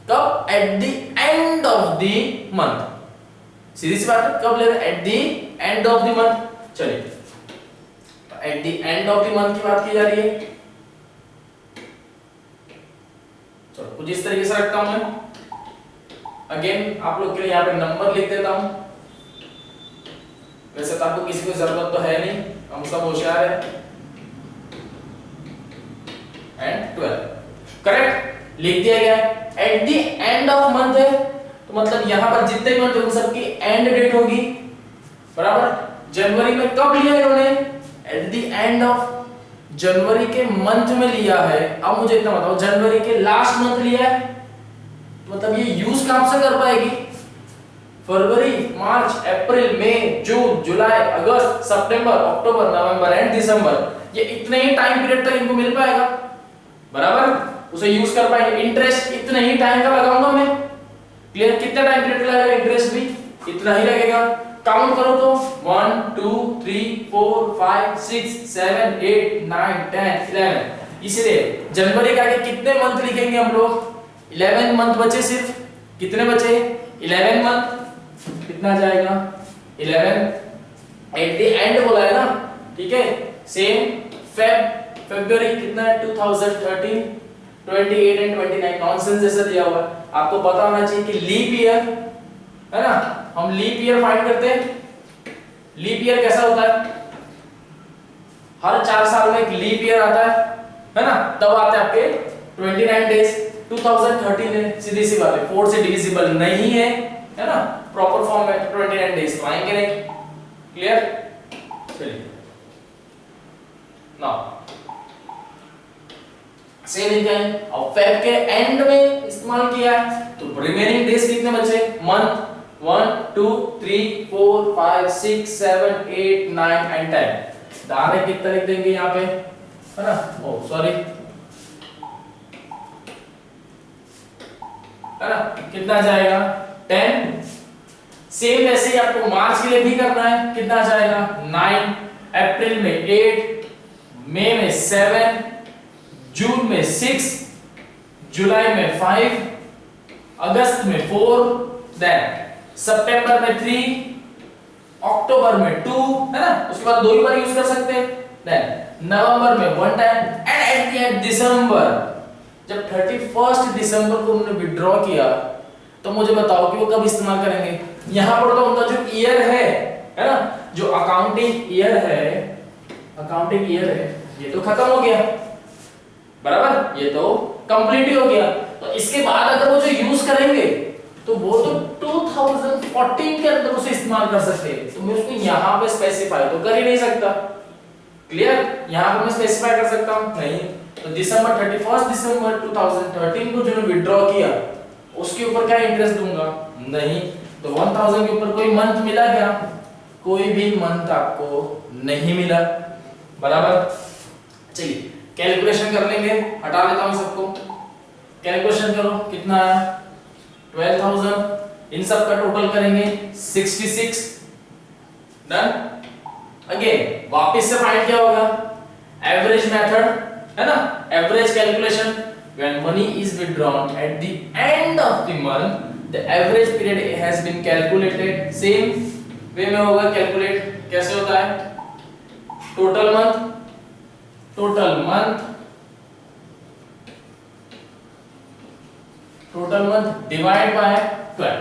कब? At the end of the month. सीधी सी बात है, कब ले रहे? At the end of the month. चलिए, at the end of the month की बात की जा रही है। चलो कुछ इस तरीके से रखता हूं मैं। अगेन आप लोग के लिए यहाँ पे नंबर लिख देता हूं। वैसे तो आपको किसी को जरूरत तो है नहीं, हम सब होशियार है। एंड 12, करेक्ट, लिख दिया गया है। Eight the end of month है, तो मतलब यहां पर जितने मंथ उन सबकी एंड डेट होगी, बराबर। जनवरी में कब लिया इन्होंने? Eight the end of January के मंथ में लिया है। अब मुझे इतना बताओ, जनवरी के लास्ट मंथ लिया है, तो मतलब ये यूज कहां से कर पाएगी? फरवरी, मार्च, अप्रैल, मई, जून, जुलाई, अगस्त, सितंबर, अक्टूबर, नवंबर एंड दिसंबर, ये इतने ही टाइम पीरियड तक इनको मिल पाएगा, बराबर, उसे यूज कर पाएंगे। इंटरेस्ट इतने ही टाइम का लगाऊंगा मैं। क्लियर? कितना टाइम पीरियड लगेगा? इंटरेस्ट भी इतना ही लगेगा। काउंट करो तो 1 2 3 4 5 6 7 8 9 10 11। इसलिए जनवरी का आगे कितने मंथ लिखेंगे हम लोग? 11 मंथ बचे सिर्फ। कितने बचे? 11 मंथ। कितना जाएगा? 11 एट द एंड बोला है ना, ठीक है। सेम फरवरी कितना है? 2013, 28 एंड 29 नॉनसेंस जैसा दिया हुआ है। आपको पता होना चाहिए कि लीप ईयर है ना, हम लीप ईयर फाइंड करते हैं। लीप ईयर कैसा होता है? हर 4 साल में एक लीप ईयर आता है ना, तब आते हैं आपके 29 डेज 2013 है, सीधी सी बात है, 4 से डिविजिबल नहीं है ना, प्रॉपर फॉर्म में, तो 29 डेज तो आएंगे नहीं। क्लियर? चलिए नाउ सेम इनका अब फेब के एंड में इस्तेमाल किया है, तो रिमेनिंग डेज कितने बचे? Month 1 2 3 4 5 6 7 8 9 and 10। डायरेक्ट कितना लिख देंगे यहाँ पे, है ना? ओ सॉरी, है ना, कितना जाएगा? 10। सेम वैसे ही आपको मार्च के लिए भी करना है, कितना जाएगा? 9, अप्रैल में 8, मई में 7, जून में 6, जुलाई में 5, अगस्त में 4, देन सितंबर में 3, अक्टूबर में 2, है ना, उसके बाद 2 ही बार यूज कर सकते हैं, देन नवंबर में 1 time, and at the end दिसंबर, जब 31 दिसंबर को उन्होंने विड्रॉ किया, तो मुझे बताओ कि वो कब इस्तेमाल करेंगे? यहां पर तो उनका जो ईयर है ना, जो अकाउंटिंग ईयर है, ये तो खत्म हो गया, बराबर, ये तो कंप्लीट ही हो गया। तो इसके बाद अगर वो जो यूज करेंगे तो वो तो 2014 के अंदर उसे इस्तेमाल कर सकते हैं, तो मैं उसको यहां पे स्पेसिफाई तो कर ही नहीं सकता। क्लियर? यहां पे मैं स्पेसिफाई कर सकता हूं? नहीं। तो दिसंबर 31 दिसंबर 2013 को जो विड्रॉ किया, उसके ऊपर क्या इंटरेस्ट दूंगा? नहीं। तो 1000 के ऊपर कोई मंथ मिला क्या? कोई भी मंथ आपको नहीं मिला, बराबर। चलिए कैलकुलेशन कर लेंगे, हटा लेता हूं सबको, कैलकुलेशन करो, कितना आया? 12000, इन सब का टोटल करेंगे 66, डन। अगेन वापस से फाइंड क्या होगा? एवरेज मेथड, है ना, average calculation, when money is withdrawn at the end of the month the average period has been calculated, same वे में होगा। कैलकुलेट कैसे होता है? Total month divide by 12।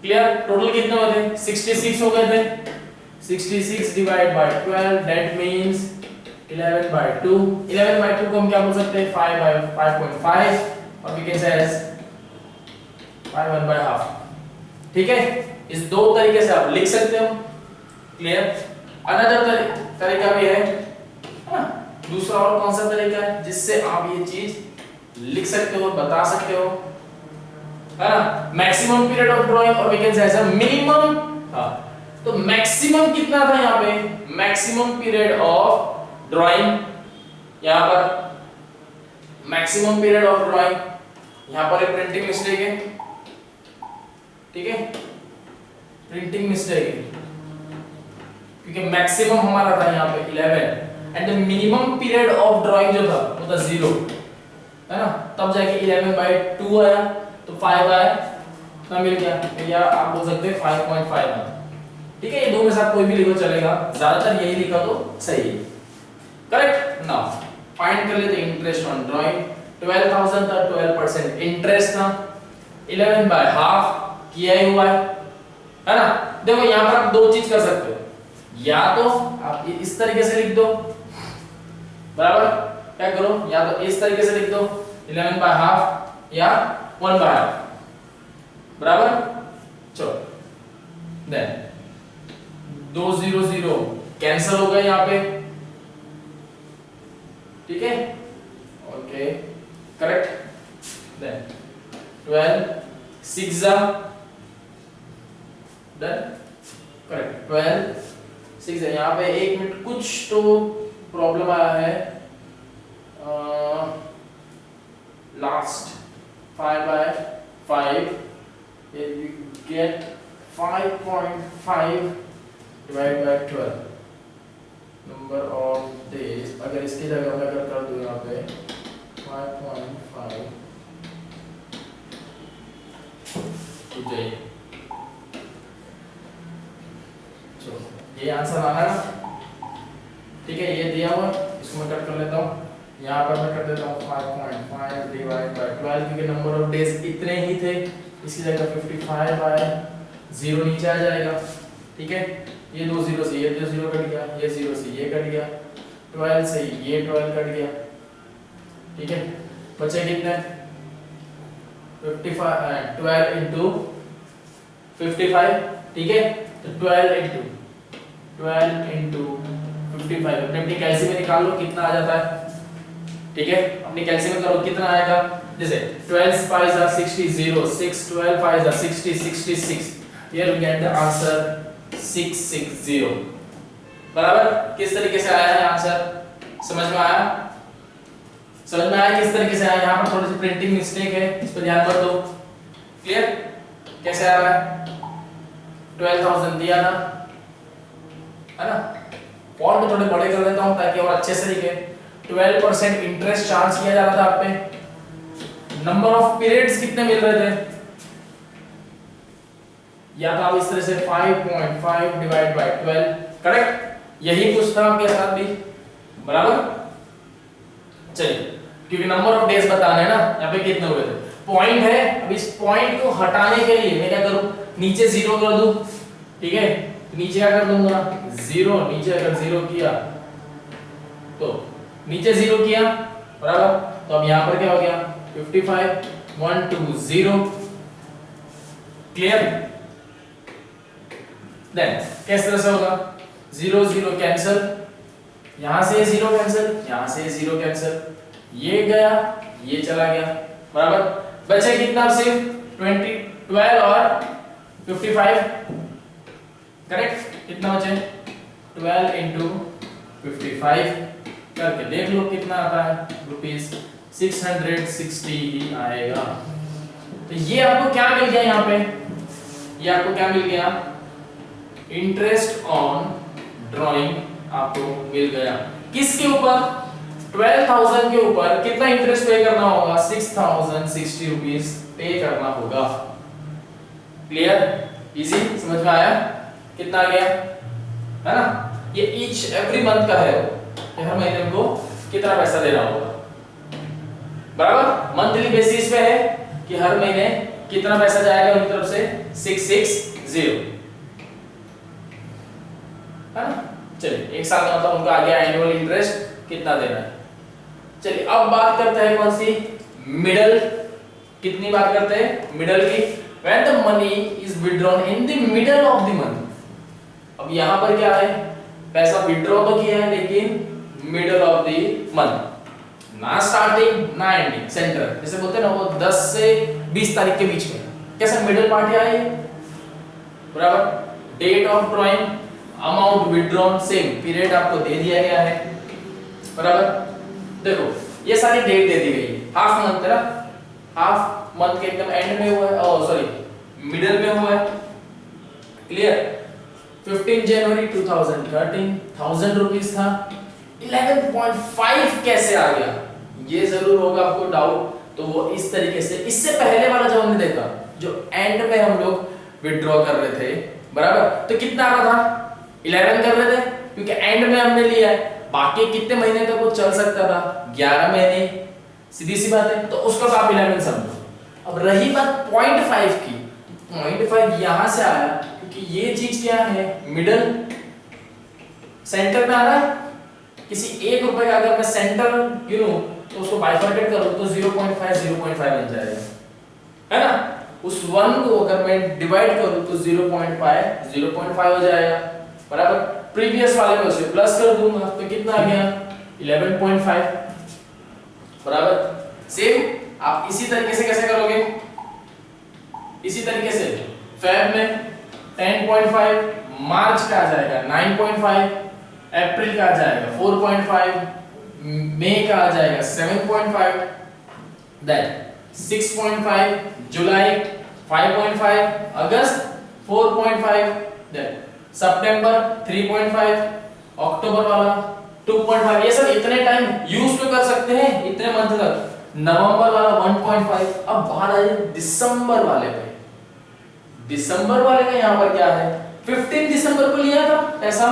Clear? Total कितने होते? 66 हो गए थे, 66 divide by 12, that means 11 by 2। 11 by 2 को हम क्या बोल सकते हैं? 5 by 5.5, और we can say as 5 by half। ठीक है, इस दो तरीके से आप लिख सकते हो। क्लियर? अनदर तरीका भी है, हाँ, दूसरा और कौन सा तरीका है जिससे आप ये चीज लिख सकते हो, बता सकते हो, है ना? मैक्सिमम पीरियड ऑफ ड्राइंग, और we can say as a minimum. हाँ, तो मैक्सिमम कितना था यहाँ पे? मैक्सिमम पीरियड ऑफ ड्राइंग, यहां पर मैक्सिमम पीरियड ऑफ ड्राइंग, यहां पर एक प्रिंटिंग मिस्टेक है, ठीक है, प्रिंटिंग मिस्टेक है, क्योंकि मैक्सिमम हमारा था यहां पे 11 and the minimum period of drawing जो था वो था 0, है ना, तब जाके 11 by 2 आया, तो 5 आया ना, मिल गया, या आप बोल सकते हैं 5.5 आया। ठीक है, ये दो में से आप कोई भी लिखो चलेगा, ज्यादातर यही लिखा तो सही है। करेक्ट? नाउ फाइंड कर लेते इंटरेस्ट ऑन ड्राइंग। 12000 था, 12% इंटरेस्ट था, 11 by half किया ही हुआ है ना। देखो यहां पर आप दो चीज कर सकते हो, या तो आप इस तरीके से लिख दो, बराबर, क्या करो, या तो इस तरीके से लिख दो 11 by half या 1 by half, बराबर। चलो देन 2 0 0 कैंसिल हो गए यहां पे, ठीक है, okay, correct. Then 12 6 done, correct, 12 6 है। यहाँ पे 1 मिनट, कुछ तो प्रॉब्लम आया है, last 5 by 5, you get 5.5 divided by 12 number of days. अगर इसकी जगह मैं अगर कर दूं यहाँ पे 5.5 तो जाइए, चलो ये आंसर आना है, ठीक है, ये दिया हुआ, इसको मैं कट कर लेता हूँ, यहाँ पर मैं कर देता हूँ 5.5 डिवाइड बाय 12, क्योंकि नंबर ऑफ डेज इतने ही थे, इसकी जगह 55 बाय 0 नीचे आ जाएगा, ठीक है, ये 2 0 से ये 2 0 कट गया, ये 0 से ये कट गया, 12 से ये 12 कट गया, ठीक है, बचे कितने 55 12 इंटू 55, ठीक है। तो 12 इंटू 55 अपनी कैलसी में निकाल लो कितना आ जाता है, ठीक है। अपनी कैलसी में करो कितना आएगा, जैसे 12 5 are 60 0 6 12 5 are 60 66, here we get the answer 660। बराबर, किस तरीके से आया है आंसर, समझ में आया, समझ में आया किस तरीके से आया। यहाँ पर थोड़ी सी प्रिंटिंग मिस्टेक है, इस पर ध्यान मत दो। क्लियर, कैसे आ रहा है, 12,000 दिया था, है ना। फॉन्ट थोड़े बड़े कर देता हूँ ताकि और अच्छे से दिखे। 12% इंटरेस्ट चार्ज किया जा रहा था आप पे। नंबर ऑफ पीरियड्स कितने मिल रहे थे, या तो आप इस तरह से 5.5 डिवाइड बाय 12, करेक्ट, यही कुछ था आपके साथ भी, बराबर। चलिए, क्योंकि नंबर ऑफ डेज बताना है ना, यहाँ पे कितने हुए थे, पॉइंट है। अब इस पॉइंट को हटाने के लिए मैं क्या करूं, नीचे जीरो कर दूं, ठीक है। तो नीचे क्या कर दूंगा, जीरो, नीचे अगर जीरो किया तो नीचे जीरो किया, बराबर। तो अब यहां पर क्या हो गया 55 1 2 0, क्लियर। देन किस तरह से होगा, 0 0 कैंसिल, यहां से 0 कैंसिल, यहां से 0 कैंसिल, ये गया ये चला गया, बराबर। बचे कितना, सिर्फ 12 और 55, करेक्ट। कितना बचे, 12 इंटू 55 करके देख लो कितना आता है, ₹660 ही आएगा। तो ये आपको क्या मिल गया यहाँ पे, ये आपको क्या मिल गया, इंटरेस्ट ऑन ड्राइंग आपको मिल गया। किसके ऊपर, 12,000 के ऊपर कितना इंटरेस्ट पे करना होगा, 6,060 रुपीस पे करना होगा। क्लियर, इजी, समझ में आया, कितना आ गया, है ना। ये ईच एवरी मंथ का है, हर महीने को कितना पैसा देना होगा, बराबर। मंथली बेसिस पे है कि हर महीने कितना पैसा जाएगा उनकी तरफ से, 660, है ना। चलिए, एक साल का मतलब उनका आ गया एनुअल इंटरेस्ट कितना देना है। चलिए, अब बात करते हैं कौन सी, मिडल। कितनी बात करते हैं, मिडल की। When the money is withdrawn in the middle of the month, अब यहाँ पर क्या है, पैसा विड्रॉ तो किया है लेकिन मिडल ऑफ द मंथ, ना स्टार्टिंग ना एंडिंग, सेंटर, जैसे बोलते हैं ना वो 10 से 20 तारीख के बीच में, कैसा मिडल पार्ट है, बराबर। Date of drawing, amount withdrawn, same period आपको दे दिया गया है, बराबर। देखो ये सारी डेट दे दी गई है, हाफ मंथ है ना, हाफ मंथ के एकदम एंड में हुआ है, ओ सॉरी मिडिल में हुआ है, क्लियर। 15 जनवरी 2013 1000 रुपीस था, 11.5 कैसे आ गया, ये जरूर होगा आपको डाउट। तो वो इस तरीके से, इससे पहले वाला जो हमने देखा, जो एंड में हम लोग विड्रॉ कर रहे थे, बराबर, तो कितना आ रहा था, 11 कर रहे थे, क्योंकि एंड में हमने लिया है। बाकी कितने महीने तक वो चल सकता था, 11 महीने, सीधी सी बात है, तो उसको तो आप 11 समझो। अब रही बात 0.5 की, 0.5 यहां से आया क्योंकि ये चीज क्या है, मिडल, सेंटर में आ रहा है। किसी एक रुपए का अगर मैं सेंटर गिनूं तो उसको बाइफरकेट करूं तो 0.5 बन जाएगा, है ना। उस 1 को अगर मैं डिवाइड करूं तो 0.5 हो जाएगा, बराबर। प्रीवियस वाले में उसे प्लस कर दूंगा तो कितना आ गया, 11.5, बराबर। सेम आप इसी तरीके से कैसे करोगे, इसी तरीके से फेब में 10.5, मार्च का आ जाएगा 9.5, अप्रैल का आ जाएगा 4.5, मई का आ जाएगा 7.5, देन 6.5, जुलाई 5.5, अगस्त 4.5, देन सितंबर 3.5, अक्टूबर वाला 2.5। ये सब इतने टाइम यूज तो कर सकते हैं, इतने मंथ तक। नवंबर वाला 1.5। अब बात आई दिसंबर वाले पे, दिसंबर वाले का यहाँ पर क्या है, 15 दिसंबर को लिया था पैसा,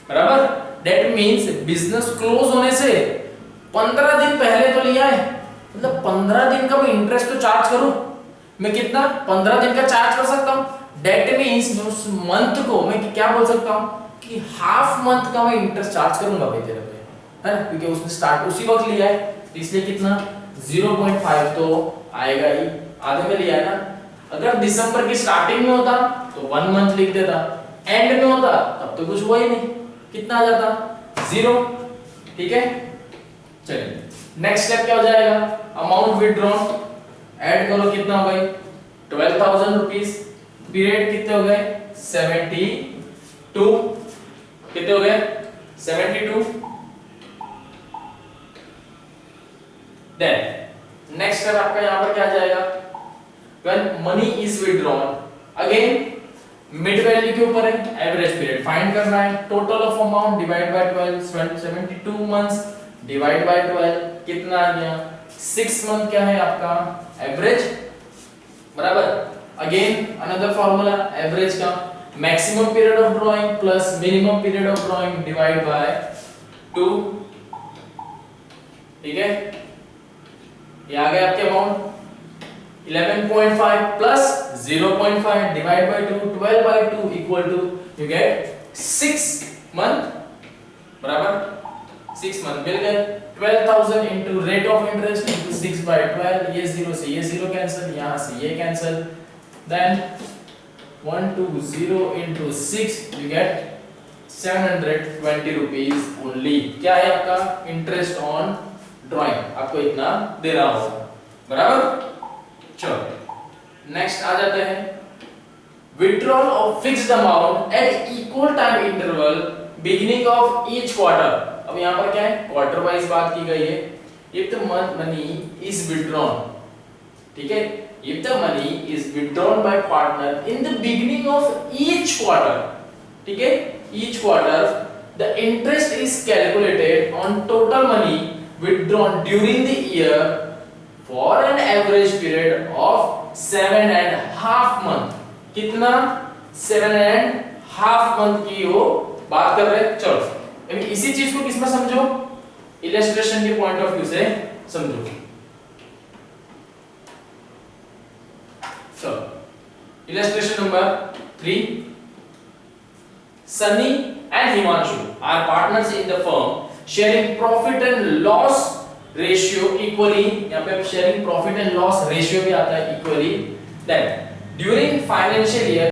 बराबर। दैट मींस बिजनेस क्लोज होने से 15 दिन पहले तो लिया है, मतलब 15 दिन का मैं इंटरेस्ट तो चार्ज करूं, मैं कितना 15 दिन का चार्ज कर सकता हूं। दैट मींस उस मंथ को मैं क्या बोल सकता हूं कि हाफ मंथ का मैं इंटरेस्ट चार्ज करूंगा भाई तेरे पे, है ना, क्योंकि उसने स्टार्ट उसी वक्त लिया है, तो इसलिए कितना 0.5 तो आएगा ही, आधे में लिया है ना। अगर दिसंबर की स्टार्टिंग में होता तो 1 मंथ लिख देता, एंड में होता तब तो कुछ हुआ ही नहीं, कितना आ जाता 0। ठीक है, चलिए नेक्स्ट स्टेप क्या हो जाएगा, अमाउंट विथड्रॉन ऐड करो, कितना हो गई 12,000 रुपीस, पीरियड कितने हो गए 72, कितने हो गए 72। देन नेक्स्ट स्टेप आपका यहां पर क्या आ जाएगा, when money is withdrawn, again mid value के ऊपर है, एवरेज पीरियड फाइंड करना है, total of amount divide by 12, 72 months divide by 12 कितना आ गया 6 मंथ, क्या है आपका एवरेज, बराबर। अगेन अनदर फार्मूला एवरेज का, maximum period of drawing plus minimum period of drawing divide by 2। ठीक है, ये आ गया आपके amount 11.5 plus 0.5 divide by 2, 12 by 2 equal to you get 6 month, बराबर 6 month मिल गए। 12,000 into rate of interest into 6 by 12, ये 0 से ये 0 कैंसिल, यहाँ से ये cancel, then 120 into 6 you get 720 rupees only। क्या है आपका इंटरेस्ट ऑन ड्राइंग, आपको इतना दे रहा होगा, बराबर। चलो नेक्स्ट आ जाते हैं, withdrawal of fixed amount at equal time interval beginning of each quarter. अब यहां पर क्या है, क्वार्टर वाइज बात की गई है। If the money is withdrawn, ठीक है, if the money is withdrawn bye partner in the beginning of each quarter, ठीक है, each quarter the interest is calculated on total money withdrawn during the year for an average period of 7.5 month। कितना 7.5 month की हो बात कर रहे हैं। चलो इसी चीज को किसमें समझो, इलस्ट्रेशन के पॉइंट ऑफ व्यू से समझो। चलो illustration number 3, Sunny and Himanshu are partners in the firm sharing profit and loss ratio equally, यहाँ पे sharing profit and loss ratio भी आता है equally, that during financial year